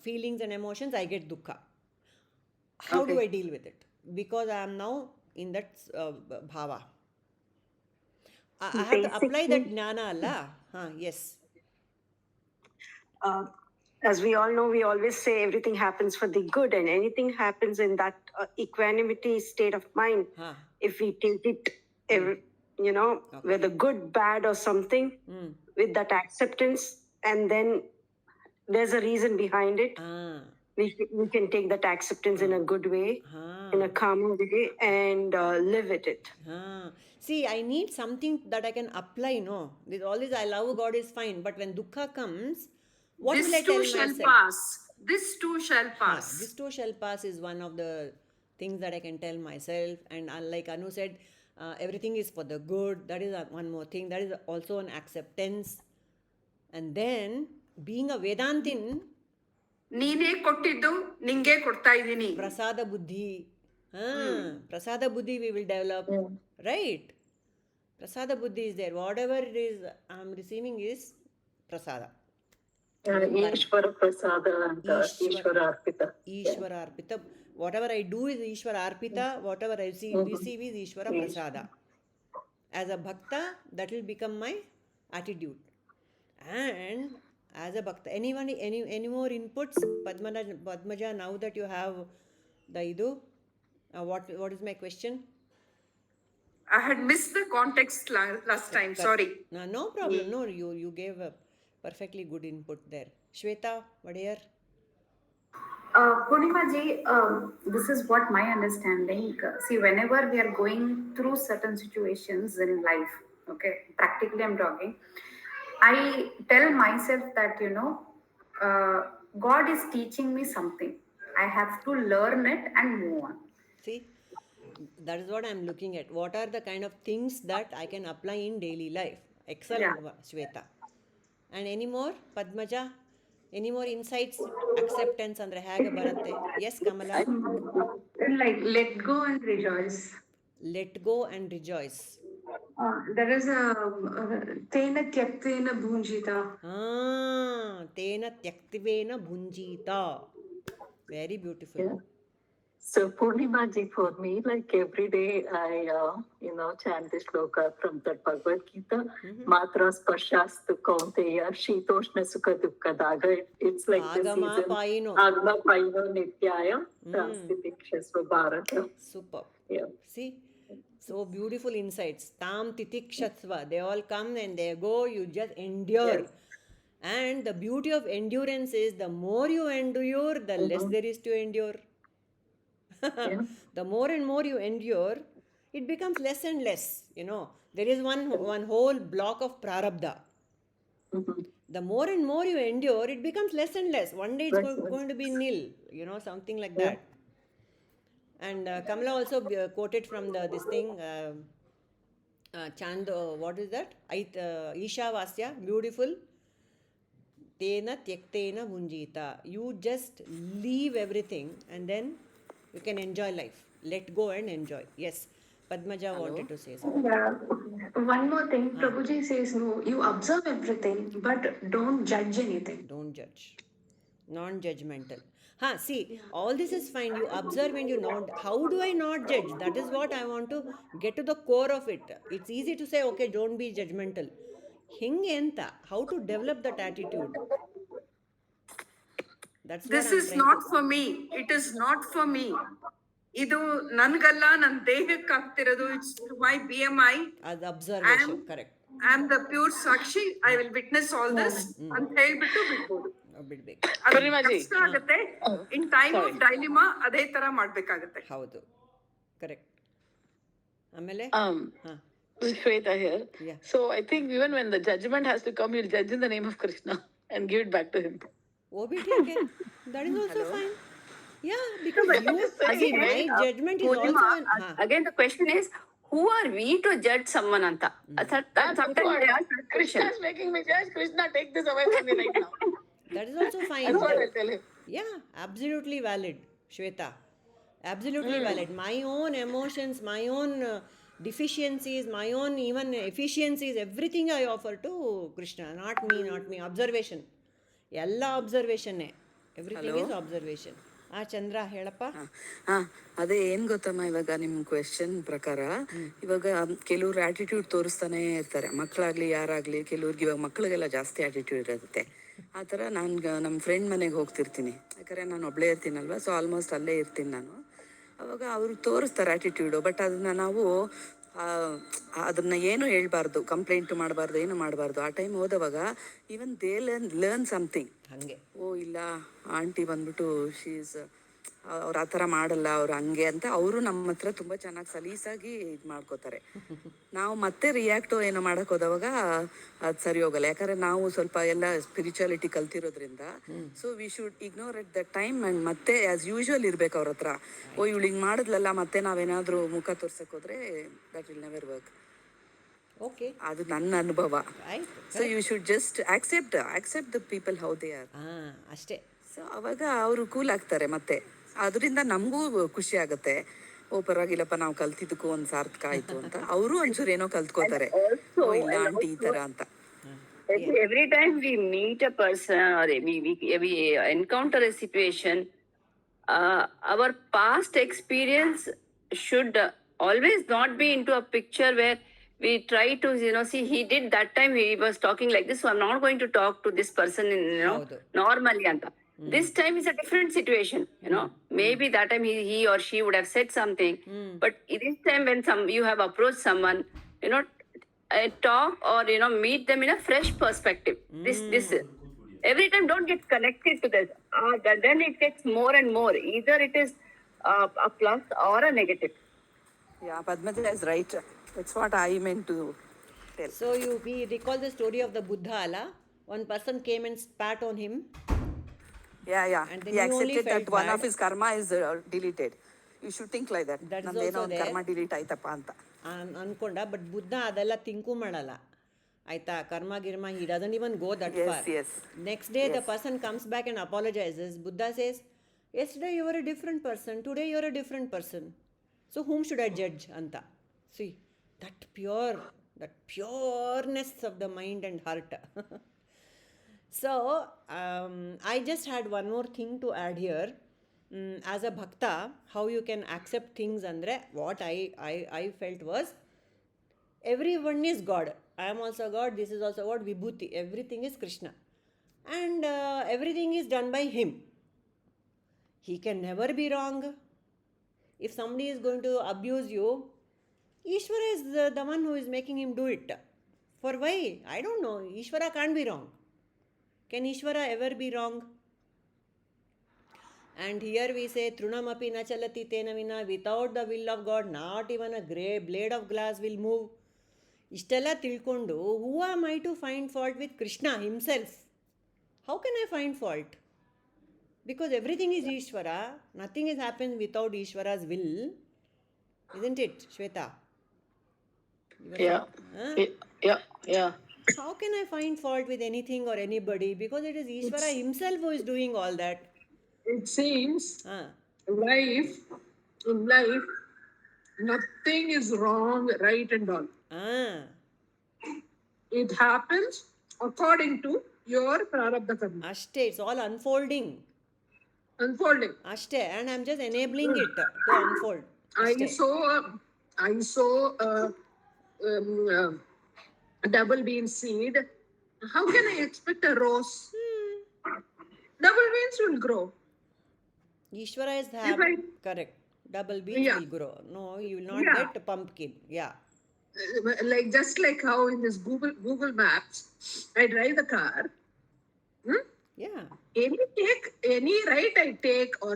feelings and emotions I get dukkha. How do I deal with it? Because I am now in that bhava. I have to apply that jnana, Allah. Yes. As we all know, we always say everything happens for the good, and anything happens in that equanimity state of mind. If we take it, whether good, bad, or something, with that acceptance, and then there's a reason behind it. We can take that acceptance in a good way, in a calm way, and live with it. See, I need something that I can apply. No, with all this, I love God is fine, but when dukkha comes, what will I tell myself? This too shall pass. This too shall pass. This too shall pass is one of the things that I can tell myself. And like Anu said, everything is for the good. That is one more thing. That is also an acceptance. And then, being a Vedantin, ನೀನೇ ಕೊಟ್ಟಿದ್ದು ನಿಂಗೆ ಕೊಡ್ತಾ ಇದ್ದೀನಿ. Prasada buddhi. Prasada buddhi we will develop. Right? Prasada buddhi is there. Whatever it is I am receiving is prasada. Ishvara prasada and Ishvara arpita. Ishvara arpita. Whatever I do is Ishvara arpita. Whatever I receive is Ishvara prasada. As a bhakta, that will become my attitude. And as a bhakta, any more inputs? Padmaja, now that you have the idu, what is my question? I had missed the context last time. Sorry. No problem. No, you gave a perfectly good input there. Shweta, Vadiyar? Purnima ji, this is what my understanding. See, whenever we are going through certain situations in life, okay, practically I'm talking, I tell myself that, God is teaching me something. I have to learn it and move on. See, that is what I'm looking at. What are the kind of things that I can apply in daily life? Excellent, Shweta. And any more, Padmaja? Any more insights? Acceptance andre hage baratte? Yes, Kamala? Like, let go and rejoice. Let go and rejoice. There is a tena tyaktena bhunjita. Tena tyaktvena bhunjita. Very beautiful. Yeah. So Purnima ji, for me, like every day I, chant this shloka from that Bhagavad Gita. Matra sparshastu kaunteya shitoshna sukha dukkha daga. It's like Agama the season. paino. Agama paino nityaya. Transtitikshasva bharata. Super. Yeah. See? So beautiful insights. Tam titikshasva. They all come and they go. You just endure. Yes. And the beauty of endurance is the more you endure, the less there is to endure. The more and more you endure, it becomes less and less. There is one whole block of prarabdha. The more and more you endure, it becomes less and less. One day it's going to be nil. Something like that. And Kamala also quoted from this thing, Chand, what is that? Isha Vasya, beautiful. Tena tyaktena bhunjita. You just leave everything and then you can enjoy life. Let go and enjoy. Yes. Padmaja wanted to say something. Yeah. One more thing. Prabhuji says, no, you observe everything, but don't judge anything. Don't judge. Non-judgmental. See, all this is fine. You observe and you know. How do I not judge? That is what I want to get to the core of it. It's easy to say, okay, don't be judgmental. Hinge enta. How to develop that attitude? This is not for me. It is not for me. ಇದು ನನ್ಗಲ್ಲ, ನನ್ನ ದೇಹಕ್ಕೆ ಆಗ್ತಿರೋದು. It's my BMI. ಅದು observation. Correct. I am the pure Sakshi. I will witness all this ಅಂತ ಹೇಳ್ಬಿಟ್ಟು ಬಿಡ್ಬೋದು. ಬಿಡ್ಬೇಕು. ಅದು ಪೂರ್ಣಿಮಾಜಿ. ಕಷ್ಟ ಆಗುತ್ತೆ. ಇನ್ ಟೈಮ್ ಆಫ್ ಡೈಲಿಮಾ ಅದೇ ತರ ಮಾಡ್ಬೇಕಾಗತ್ತೆ. ಹೌದು, ಕರೆಕ್ಟ್. ಆಮೇಲೆ Shweta here. Yeah. So I think even when the judgment has to come, you'll judge in the name of Krishna and give it back to him. OBTK, that is also fine. Yeah, because you, Again, my judgment is Purnima, also again the question is, who are we to judge someone anta? That sometimes I ask that Krishna question. is making me judge. Krishna, take this away from me right now. that is also fine. That's what I'll tell him. Yeah, absolutely valid, Shweta. Absolutely valid. My own emotions, my own deficiencies, my own even efficiencies, everything I offer to Krishna. Not me. Observation. ಎಲ್ಲ ಅಬ್ಸರ್ವೇಷನ್ನೇ. Everything is observation. Chandra ಹೇಳಪ್ಪ. ಅದೇ ಏನ್ ಗೊತ್ತಮ್ಮ, ಇವಾಗ ನಿಮ್ question ಪ್ರಕಾರ ಇವಾಗ ಕೆಲವ್ರು ಆಟಿಟ್ಯೂಡ್ ತೋರಿಸ್ತಾನೆ ಇರ್ತಾರೆ, ಮಕ್ಕಳಾಗ್ಲಿ ಯಾರಾಗ್ಲಿ. ಕೆಲವ್ರಿಗೆ ಇವಾಗ ಮಕ್ಕಳಿಗೆಲ್ಲ ಜಾಸ್ತಿ ಆಟಿಟ್ಯೂಡ್ ಇರುತ್ತೆ. ಆ ಥರ ನಾನು ನಮ್ಮ ಫ್ರೆಂಡ್ ಮನೆಗೆ ಹೋಗ್ತಿರ್ತೀನಿ, ಯಾಕಂದರೆ ನಾನು ಒಬ್ಬಳೇ ಇರ್ತೀನಲ್ವ, ಸೊ ಆಲ್ಮೋಸ್ಟ್ ಅಲ್ಲೇ ಇರ್ತೀನಿ ನಾನು. ಅವಾಗ ಅವರು ತೋರಿಸ್ತಾರೆ ಆಟಿಟ್ಯೂಡು, ಬಟ್ ಅದನ್ನ ನಾವು ಅದನ್ನ ಏನು ಹೇಳ್ಬಾರ್ದು, ಕಂಪ್ಲೇಂಟ್ ಮಾಡಬಾರ್ದು, ಏನು ಮಾಡಬಾರ್ದು. ಆ ಟೈಮ್ ಹೋದವಾಗ ಈವನ್ ದೇ ಲರ್ನ್ ಸಮಥಿಂಗ್. ಹಂಗೆ, ಓ ಇಲ್ಲ ಆಂಟಿ ಬಂದ್ಬಿಟ್ಟು ಶೀಸ್ ಅವ್ರು ಆ ಥರ ಮಾಡಲ್ಲ, ಅವ್ರು ಹಂಗೆ ಅಂತ ಅವರು ನಮ್ಮ ಹತ್ರ ತುಂಬ ಚೆನ್ನಾಗಿ ಸಲೀಸಾಗಿ ಇದು ಮಾಡ್ಕೋತಾರೆ. ನಾವು ಮತ್ತೆ ರಿಯಾಕ್ಟು ಏನೋ ಮಾಡೋಕೆ ಹೋದವಾಗ ಅದು ಸರಿ ಹೋಗಲ್ಲ, ಯಾಕಂದರೆ ನಾವು ಸ್ವಲ್ಪ ಎಲ್ಲ ಸ್ಪಿರಿಚುಯಾಲಿಟಿ ಕಲ್ತಿರೋದ್ರಿಂದ. So we should ignore at the time and ಮತ್ತೆ ಆ್ಯಸ್ ಯೂಶ್ವಲ್ ಇರ್ಬೇಕು ಅವ್ರ ಹತ್ರ. ಓ ಇವಳು ಹಿಂಗೆ ಮಾಡಿದ್ಲಲ್ಲ, ಮತ್ತೆ ನಾವೇನಾದರೂ ಮುಖ ತೋರ್ಸಕ್ಕೆ ಹೋದ್ರೆ that will never work. Okay, ಅದು ನನ್ನ ಅನುಭವ. So you should just accept the people how they are. ಅಷ್ಟೇ. ಸೊ ಅವಾಗ ಅವರು ಕೂಲ್ ಆಗ್ತಾರೆ, ಮತ್ತೆ ಅದರಿಂದ ನಮಗೂ ಖುಷಿ ಆಗುತ್ತೆ. ಓ ಪರವಾಗಿಲ್ಲಪ್ಪ, ನಾವು ಕಲ್ತಿದ್ದಕ್ಕೂ ಒಂದು ಸಾರ್ಥಕ ಆಯ್ತು ಅಂತ ಅವರು ಒಂಚೂರು ಏನೋ ಕಲ್ತ್ಕೋತಾರೆ. ಓ ಇಲ್ಲ ಆಂಟಿ ಈ ತರ ಅಂತ. Every time we meet a person or we encounter a situation, our past experience should always not be into a picture where we try to, see, he did that time, he was talking like this, so I'm not going to talk to this person, normally anta. This time is a different situation, maybe that time he or she would have said something, but this time when you have approached someone, talk or meet them in a fresh perspective. This every time don't get connected to this, then it gets more and more, either it is a plus or a negative. Yeah, Padmaja is right. That's what I meant to tell. So we recall the story of the Buddha, Allah. One person came and spat on him. Yeah. And then He he only accepted that felt one bad. of his karma is deleted. You should think like that. That is Nanದೇನೋ also ಒಂದು there. ಕರ್ಮ delete ಆಯ್ತಪ್ಪ ಅಂತ ಅನ್ಕೊಂಡ. But Buddha ಅದೆಲ್ಲ ತಿಂಕು ಮಾಡಲ್ಲ, ಆಯ್ತಾ. ಕರ್ಮ ಗಿರ್ಮ, he doesn't even go that far. Yes. Next day the person comes back and apologizes. Buddha says, yesterday you were a different person, today you are a different person, so whom should I judge anta. See, that pureness of the mind and heart. So I just had one more thing to add here. As a bhakta, how you can accept things andre, what I felt was, everyone is God. I am also God, this is also God, Vibhuti, everything is Krishna, and everything is done by him. He can never be wrong. If somebody is going to abuse you, Ishvara is the one who is making him do it. For why? I don't know. Ishvara can't be wrong. Can Ishvara ever be wrong? And here we say, Trunamapi na chalati tena vina, without the will of God, not even a grey blade of glass will move. Ishtella tilkondu, who am I to find fault with Krishna himself? How can I find fault? Because everything is Ishvara, nothing has happened without Ishvara's will. Isn't it, Shweta? Yeah. Yeah. How can I find fault with anything or anybody? Because it is Ishvara himself who is doing all that. It seems in life, nothing is wrong, right and all. It happens according to your prarabdha karma. Ashte, it's all unfolding. Ashte, and I'm just enabling it to unfold. I saw double bean seed. How can I expect a rose? Double beans will grow. Ishvara is If I- correct. double beans Yeah. will grow. No, you will not Yeah. get pumpkin. Yeah. Like just like how in this Google Maps, I drive the car. Yeah. Any right I take or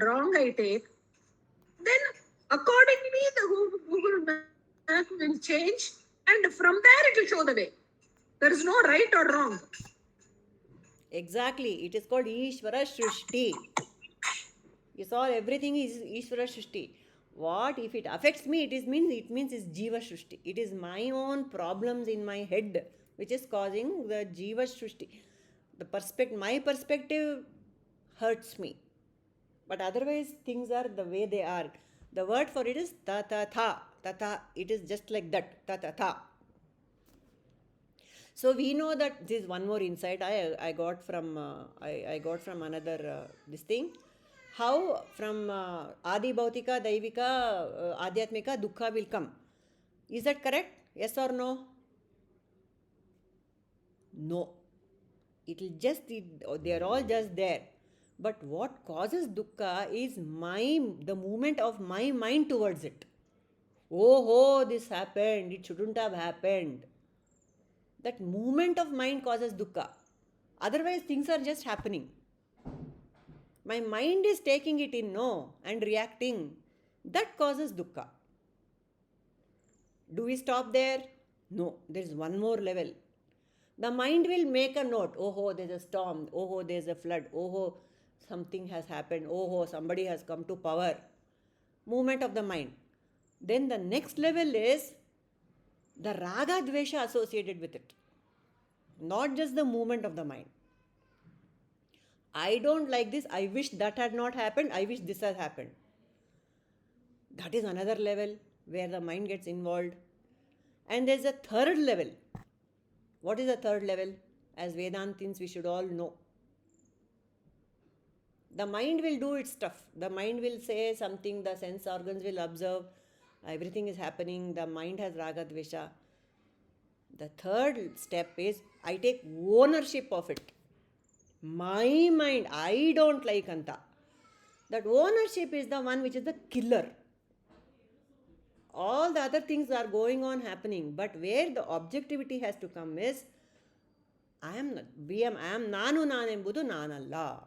wrong I take, then accordingly the Google Map will change, and from there it will show the way. There is no right or wrong. Exactly. It is called Ishvara Shrishti. You saw everything is Ishvara Shrishti. What if it affects me? It means it's Jiva Shrishti. It is my own problems in my head which is causing the Jiva Shrishti. My perspective hurts me. But otherwise things are the way they are. The word for it is ta ta tha. Ta ta. It is just like that. Ta ta tha. So we know that this is one more insight I got from I got from another this thing. How from Adi Bhautika, Daivika, Adhyatmika, Dukkha will come. Is that correct? Yes or no? No. It will just, they are all just there. But what causes dukkha is the movement of my mind towards it. Oh, this happened. It shouldn't have happened. That movement of mind causes dukkha. Otherwise, things are just happening. My mind is taking it in, and reacting. That causes dukkha. Do we stop there? No, there is one more level. The mind will make a note. Oh, there's a storm. Oh, there's a flood. Oh, something has happened. Oh, somebody has come to power. Movement of the mind. Then the next level is the raga dvesha associated with it. Not just the movement of the mind. I don't like this. I wish that had not happened. I wish this had happened. That is another level where the mind gets involved. And there's a third level. What is the third level? As Vedantins, we should all know. The mind will do its stuff. The mind will say something, the sense organs will observe. Everything is happening. The mind has raga dvesha. The third step is I take ownership of it. My mind, I don't like anta. That ownership is the one which is the killer. All the other things are going on happening, but where the objectivity has to come is I am nanu nanembudu nanalla.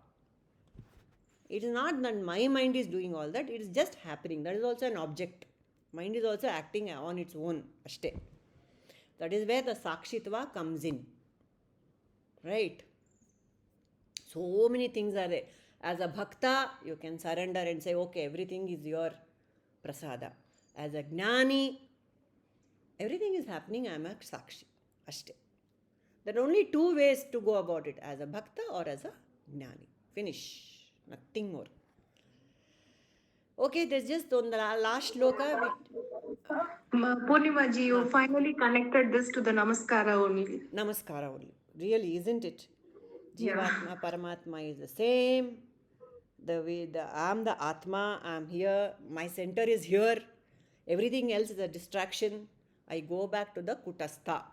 It is not that my mind is doing all that, it is just happening. That is also an object. Mind is also acting on its own. Ashte. That is where the sakshitva comes in. Right? So many things are there. As a bhakta, you can surrender and say, okay, everything is your prasada. As a jnani, everything is happening, I am a sakshi. Ashte. There are only two ways to go about it, as a bhakta or as a jnani. Finish. Nothing more. Okay, there's just on the last shloka. Purnima ji, you finally connected this to the Namaskara only. Namaskara only. Really, isn't it? Jivatma, Paramatma is the same. I am the Atma, I am here, my center is here. Everything else is a distraction. I go back to the Kutastha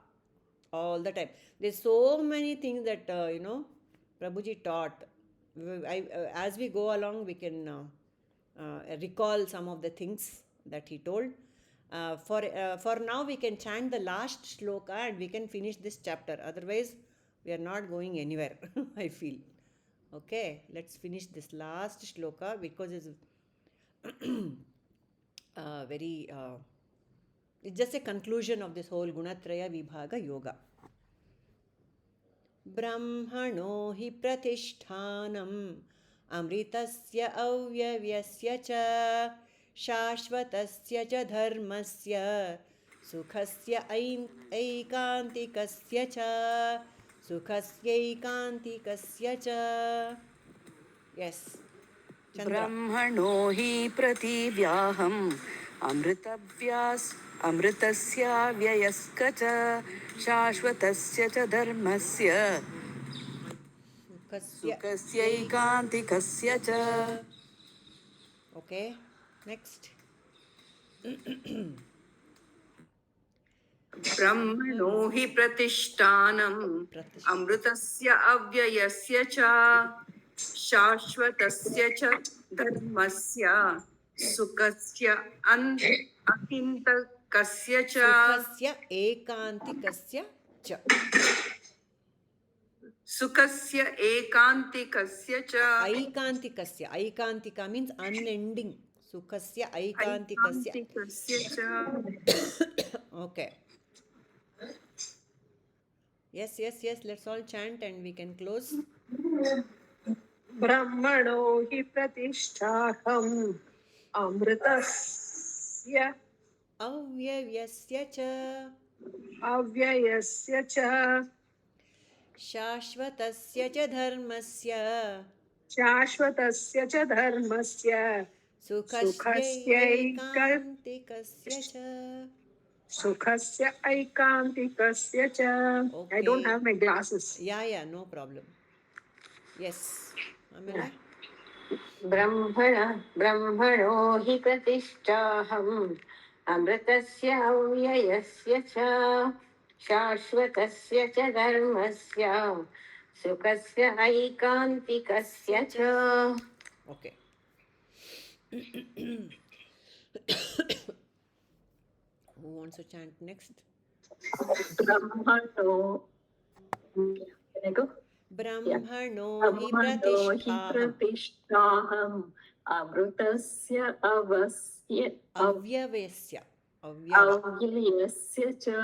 all the time. There's so many things that, Prabhuji taught. As we go along, we can recall some of the things that he told. For now, we can chant the last shloka and we can finish this chapter. Otherwise, we are not going anywhere, I feel. Okay, let's finish this last shloka because it's it's just a conclusion of this whole Gunatraya Vibhaga Yoga. Brahmano hi pratishthanam amritasya avyavyasya cha shashvatasya cha dharmasya sukhasya aikantikasya cha sukhasya cha. Yes. Chandra. Brahmano hi prativyaham amritasya vyayaska cha shashvatasya cha dharmasya sukhasya aikantikasya cha. Okay, next. Brahmano hi pratishtanam amrutasya avyayasya cha shashvatasya cha dharmasya सुखस्य अकिन्तकस्य च सुखस्य एकान्तिकस्य च. सुखस्य एकान्तिकस्य च ऐकान्तिकस्य. ऐकान्तिका means unending. सुखस्य ऐकान्तिकस्य. ऐकान्तिकस्य च. Okay. Yes. Let's all chant and we can close. ब्रह्मणो हि प्रतिष्ठाहम् अमृतस्य अव्ययस्य च अव्ययस्य च शाश्वतस्य च धर्मस्य शाश्वतस्य च धर्मस्य सुखस्यैकान्तिकस्य च. सुखस्य ऐकान्तिकस्य च. Okay. I don't have my glasses. Yeah, no problem. Yes. Amala? ब्रह्मणो हि प्रतिष्ठाहम् अमृतस्य अव्ययस्य च शाश्वतस्य च धर्मस्य सुखस्य ऐकान्तिकस्य च. Okay. Who wants to chant next? Brahmano. Can I go? Brahmano hi Brahmano hi pratishtaham pratishtaham amrutasya avyavesya avyayasya cha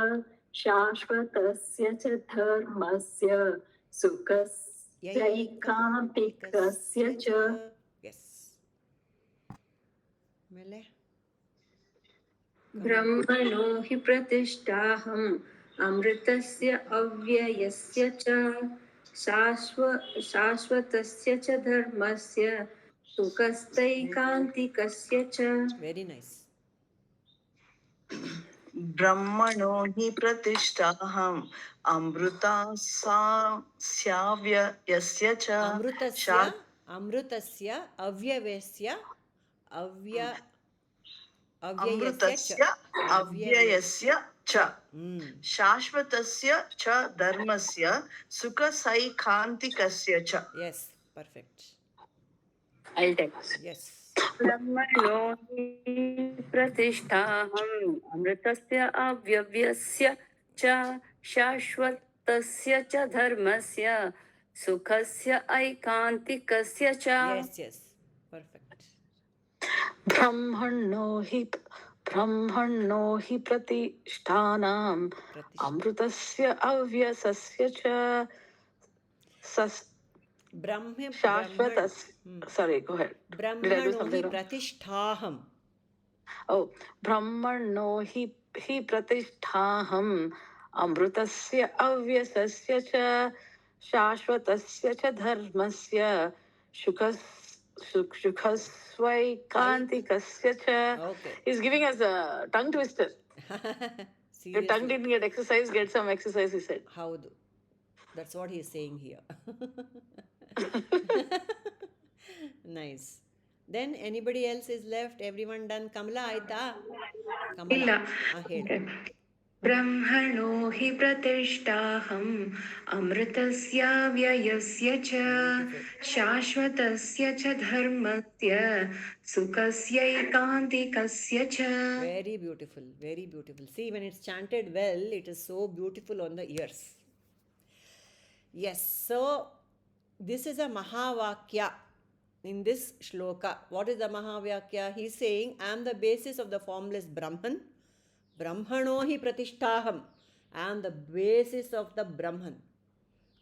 shashvatasya cha dharmasya sukasya ikantikasya cha. Yes. Mele? ब्रह्मणो हि प्रतिष्ठाहम् अमृतस्य अव्ययस्य च शाश्वतस्य च धर्मस्य सुखस्थैकान्तिकस्य च. Very nice. ब्रह्मणो हि प्रतिष्ठाहम् अमृतस्याव्ययस्य च अमृतस्य अव्ययस्य अमृतस्य अव्ययस्य च शाश्वतस्य च धर्मस्य सुखसैकान्तिकस्य च. Yes, perfect. I'll take. Yes. ब्रह्मणो हि प्रतिष्ठाहम् अमृतस्य अव्ययस्य च शाश्वतस्य च धर्मस्य सुखस्य ऐकान्तिकस्य च. Yes, perfect. ब्रह्मणो हि प्रतिष्ठानाम् अमृतस्य अव्ययस्य च शाश्वतस्य. Sorry, go ahead. Brahmano hi pratishtaham. Oh, ब्रह्मणो हि प्रतिष्ठाहम् अमृतस्य अव्ययस्य च शाश्वतस्य च धर्मस्य सुखस्वैकान्तिकस्य च. Okay. He's giving us a tongue twister. Your tongue didn't get exercise, get some exercise, he said. Haudu. That's what he's saying here. Nice. Then anybody else is left? Everyone done? Kamala aita? Kamala. Ahead. ब्रह्मणो हि प्रतिष्ठाहम् अमृतस्याव्ययस्य च शाश्वतस्य च धर्मस्य सुखस्यैकान्तिकस्य च. Very beautiful, very beautiful. See, when it's chanted well, it is so beautiful on the ears. Yes, so this is a Mahavakya in this shloka. What is the Mahavakya? He's saying, I am the basis of the formless Brahman. Brahmano hi pratishtaham. I am the basis of the Brahman.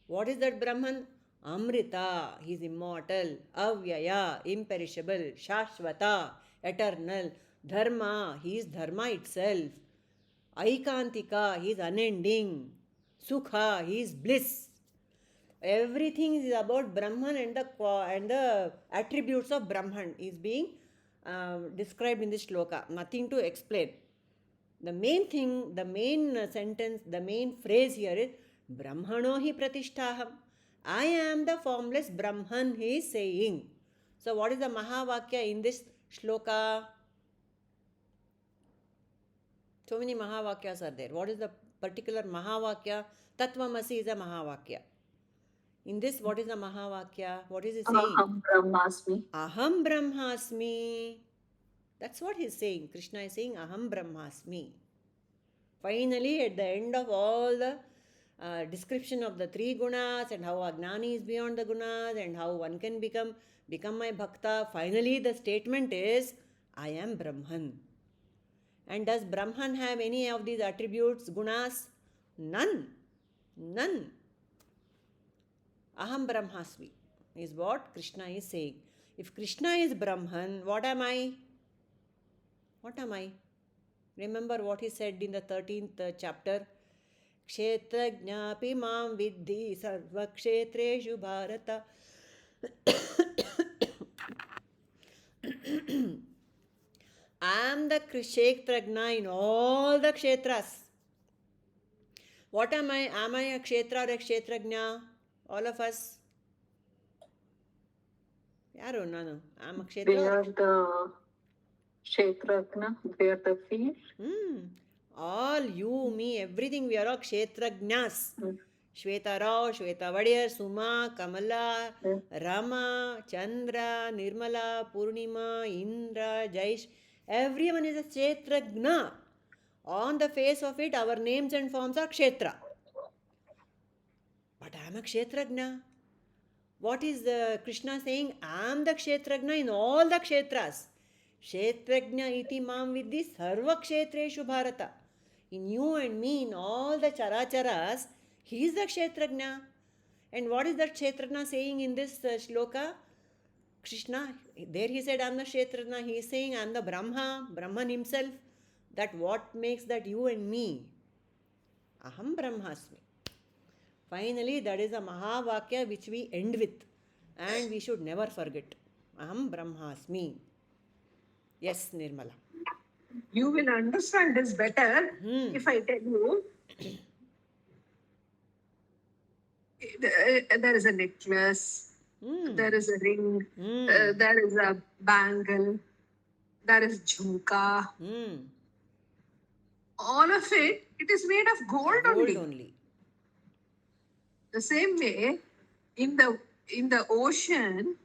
What is that Brahman? Amrita, he is immortal. Avyaya, imperishable. Shashvata, eternal. Dharma, he is Dharma itself. Aikantika, he is unending. Sukha, he is bliss. Everything is about Brahman and the attributes of Brahman is being described in this shloka. Nothing to explain. The main thing, the main sentence, the main phrase here is Brahmano hi pratishtaham. I am the formless Brahman, he is saying. So what is the Mahavakya in this shloka? So many Mahavakyas are there. What is the particular Mahavakya? Tattvamasi is a Mahavakya. In this, what is the Mahavakya? What is it saying? Aham Brahmasmi. Aham Brahmasmi. That's what he's saying. Krishna is saying, Aham Brahmasmi. Finally, at the end of all the description of the three gunas and how Agnani is beyond the gunas and how one can become my bhakta, finally the statement is, I am Brahman. And does Brahman have any of these attributes, gunas? None. None. Aham Brahmasmi is what Krishna is saying. If Krishna is Brahman, what am I? What am I? Remember what he said in the 13th chapter? Kshetrajnapi mam vidhi sarva kshetreshu bharata. I am the Kshetrajna in all the kshetras. What am I? Am I a kshetra or a kshetrajna? All of us. Yaru, no. I am a kshetra. They are the Kshetrajna, they are the field. All, you, me, everything, we are all kshetrajnas. Shweta Rao, Shweta Vadiyar, Suma, Kamala, Rama, Chandra, Nirmala, Purnima, Indra, Jaish. Everyone is a kshetrajna. On the face of it, our names and forms are kshetra. But I am a kshetrajna. What is Krishna saying? I am the kshetrajna in all the kshetras. Kshetrajna iti mam vidhi sarva kshetreshu bharata. In you and me, in all the characharas, he is the kshetrajna. And what is that kshetrajna saying in this shloka? Krishna, there he said, I am the kshetrajna. He is saying, I am the Brahman himself. That what makes that you and me? Aham Brahmasmi. Finally, that is a Mahavakya which we end with. And we should never forget. Aham Brahmasmi. Yes, Nirmala. You will understand this better if I tell you. There is a necklace, there is a ring, there is a bangle, there is jhumka. All of it is made of gold only. The same way, in the ocean,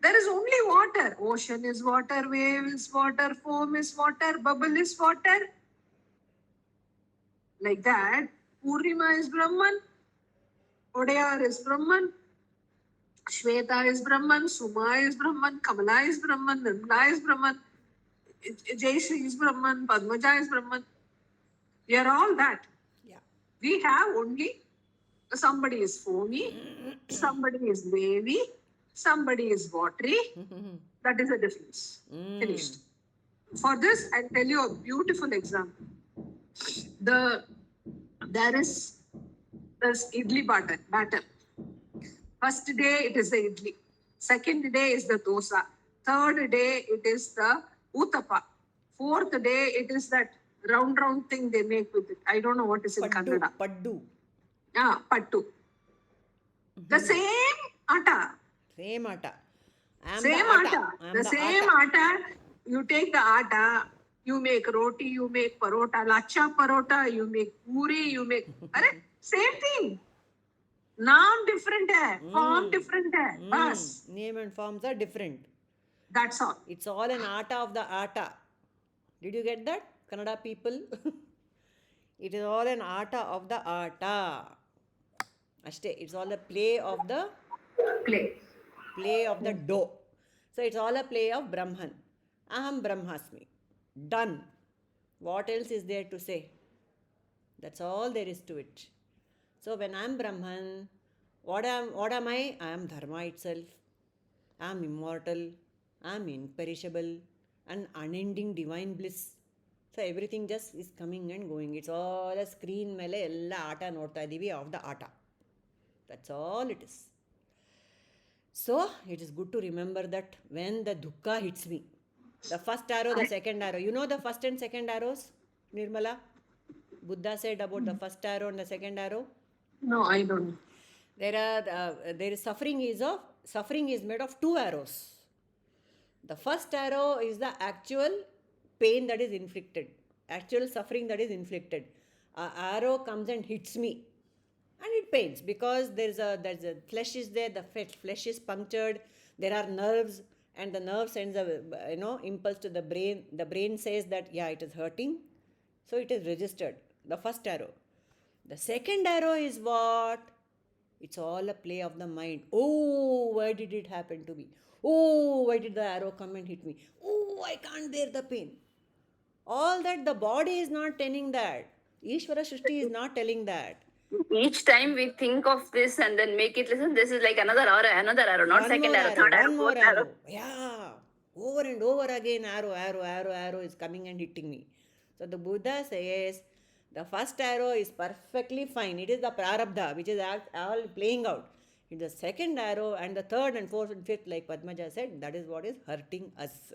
there is only water. Ocean is water, wave is water, foam is water, bubble is water. Like that, Purnima is Brahman, Odayar is Brahman, Shweta is Brahman, Suma is Brahman, Kamala is Brahman, Nirmala is Brahman, Jayashree is Brahman, Padmaja is Brahman. We are all that. Yeah. We have only somebody is foamy, somebody is wavy, somebody is watery. That is the difference. Finished. For this, I'll tell you a beautiful example. There's idli batter. First day it is the idli. Second day is the dosa. Third day it is the uttapa. Fourth day it is that round thing they make with it. I don't know what is in Kannada. Paddu. Pattu. The same atta. Same atta. The same atta. You take the atta, you make roti, you make parota, lacha parota, you make puri, you make... Same thing. Naam different hai, form different hai. Bas. Name and forms are different. That's all. It's all an atta of the atta. Did you get that, Kannada people? It is all an atta of the atta. Ashte, it's all a play of the dough. So it's all a play of Brahman. Aham Brahmasmi. Done. What else is there to say? That's all there is to it. So when I am Brahman, what am I? I am Dharma itself. I am immortal. I am imperishable. An unending divine bliss. So everything just is coming and going. It's all a screen mele ella aata nodta idivi of the aata. That's all it is. So it is good to remember that when the dukkha hits me, the first arrow, the second arrow. You know the first and second arrows, Nirmala? Buddha said about the first arrow and the second arrow. No, I don't. There is suffering is made of two arrows. The first arrow is the actual pain that is inflicted, actual suffering that is inflicted. An arrow comes and hits me, and it pains because there's a flesh is there. The flesh is punctured. There are nerves, and the nerve sends a impulse to the brain. The brain says that yeah, it is hurting, so it is registered. The first arrow. The second arrow is what? It's all a play of the mind. Oh, why did it happen to me? Oh, why did the arrow come and hit me? Oh, I can't bear the pain. All that the body is not telling that. Ishvara Shrishti is not telling that. Each time we think of this and then make it listen, this is like another arrow, not One second more arrow, third arrow, one more fourth arrow. Yeah. Over and over again, arrow is coming and hitting me. So the Buddha says, the first arrow is perfectly fine. It is the prarabdha, which is all playing out. It's the second arrow and the third and fourth and fifth, like Padmaja said, that is what is hurting us.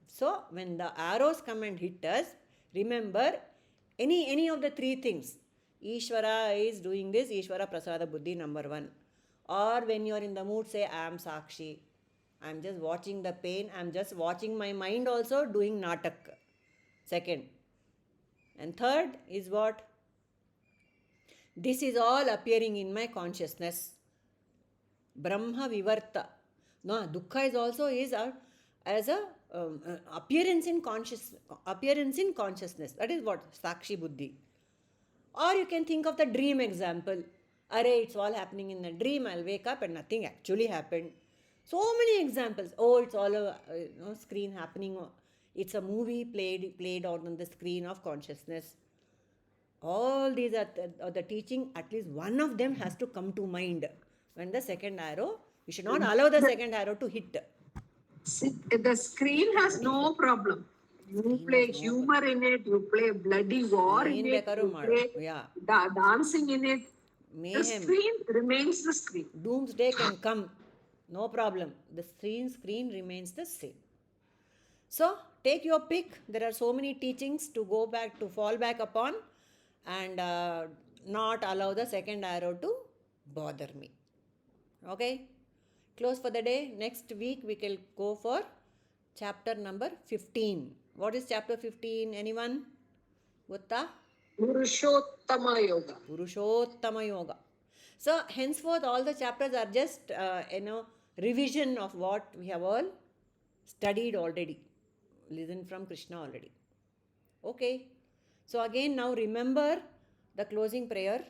So when the arrows come and hit us, remember any of the three things. Ishvara is doing this, Ishvara Prasada Buddhi number 1. Or when you are in the mood, say, I am Sakshi. I am just watching the pain. I am just watching my mind also doing natak. Second. And third is what? This is all appearing in my consciousness. Brahma Vivarta. No, dukkha is also as a appearance in consciousness. That is what? Sakshi Buddhi. Or you can think of the dream example. Array, it's all happening in a dream. I'll wake up and nothing actually happened. So many examples. Oh, it's all a screen happening. It's a movie played out on the screen of consciousness. All these are the teaching. At least one of them has to come to mind. When the second arrow, we should not allow the second arrow to hit. The screen has no problem. You play humor in it, you play bloody war in it, you play dancing in it. Mayhem. The screen remains the screen. Doomsday can come. No problem. The screen remains the same. So, take your pick. There are so many teachings to fall back upon and not allow the second arrow to bother me. Okay? Close for the day. Next week we will go for chapter number 15. What is chapter 15? Anyone? Gutta? Purushottama Yoga. Purushottama Yoga. So, henceforth all the chapters are just, revision of what we have all studied already. Listen from Krishna already. Okay. So, again now remember the closing prayer.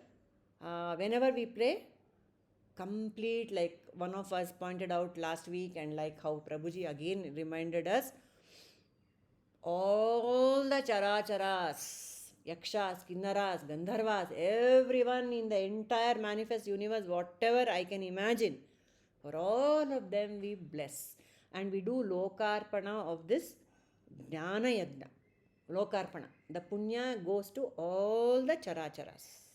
Whenever we pray, complete, like one of us pointed out last week and like how Prabhuji again reminded us, all the characharas, yakshas, kinnaras, gandharvas, everyone in the entire manifest universe, whatever I can imagine, for all of them we bless. And we do lokarpana of this jnana yajna. Lokarpana. The punya goes to all the characharas.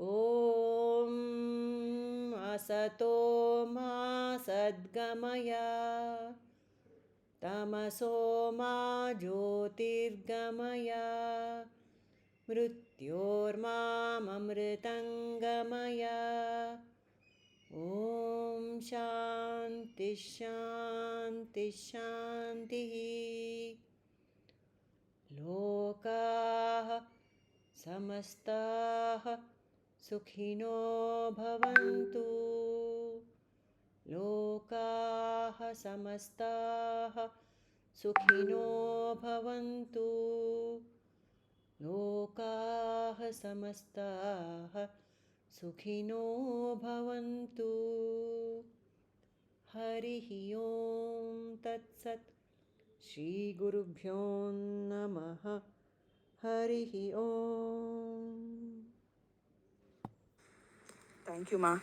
Om asato ma sadgamaya tamaso ma jyotirgamaya mrityormam amritangamaya. Om Shanti Shanti Shanti. Lokaha Samastaha Sukhino Bhavantu. Lokaha Samastaha Sukhino Bhavantu. Lokaha Samastaha Sukhino Bhavantu. Harihi Om Tat Sat. Shri Gurubhyo Namaha. Harihi Om. Thank you, Ma.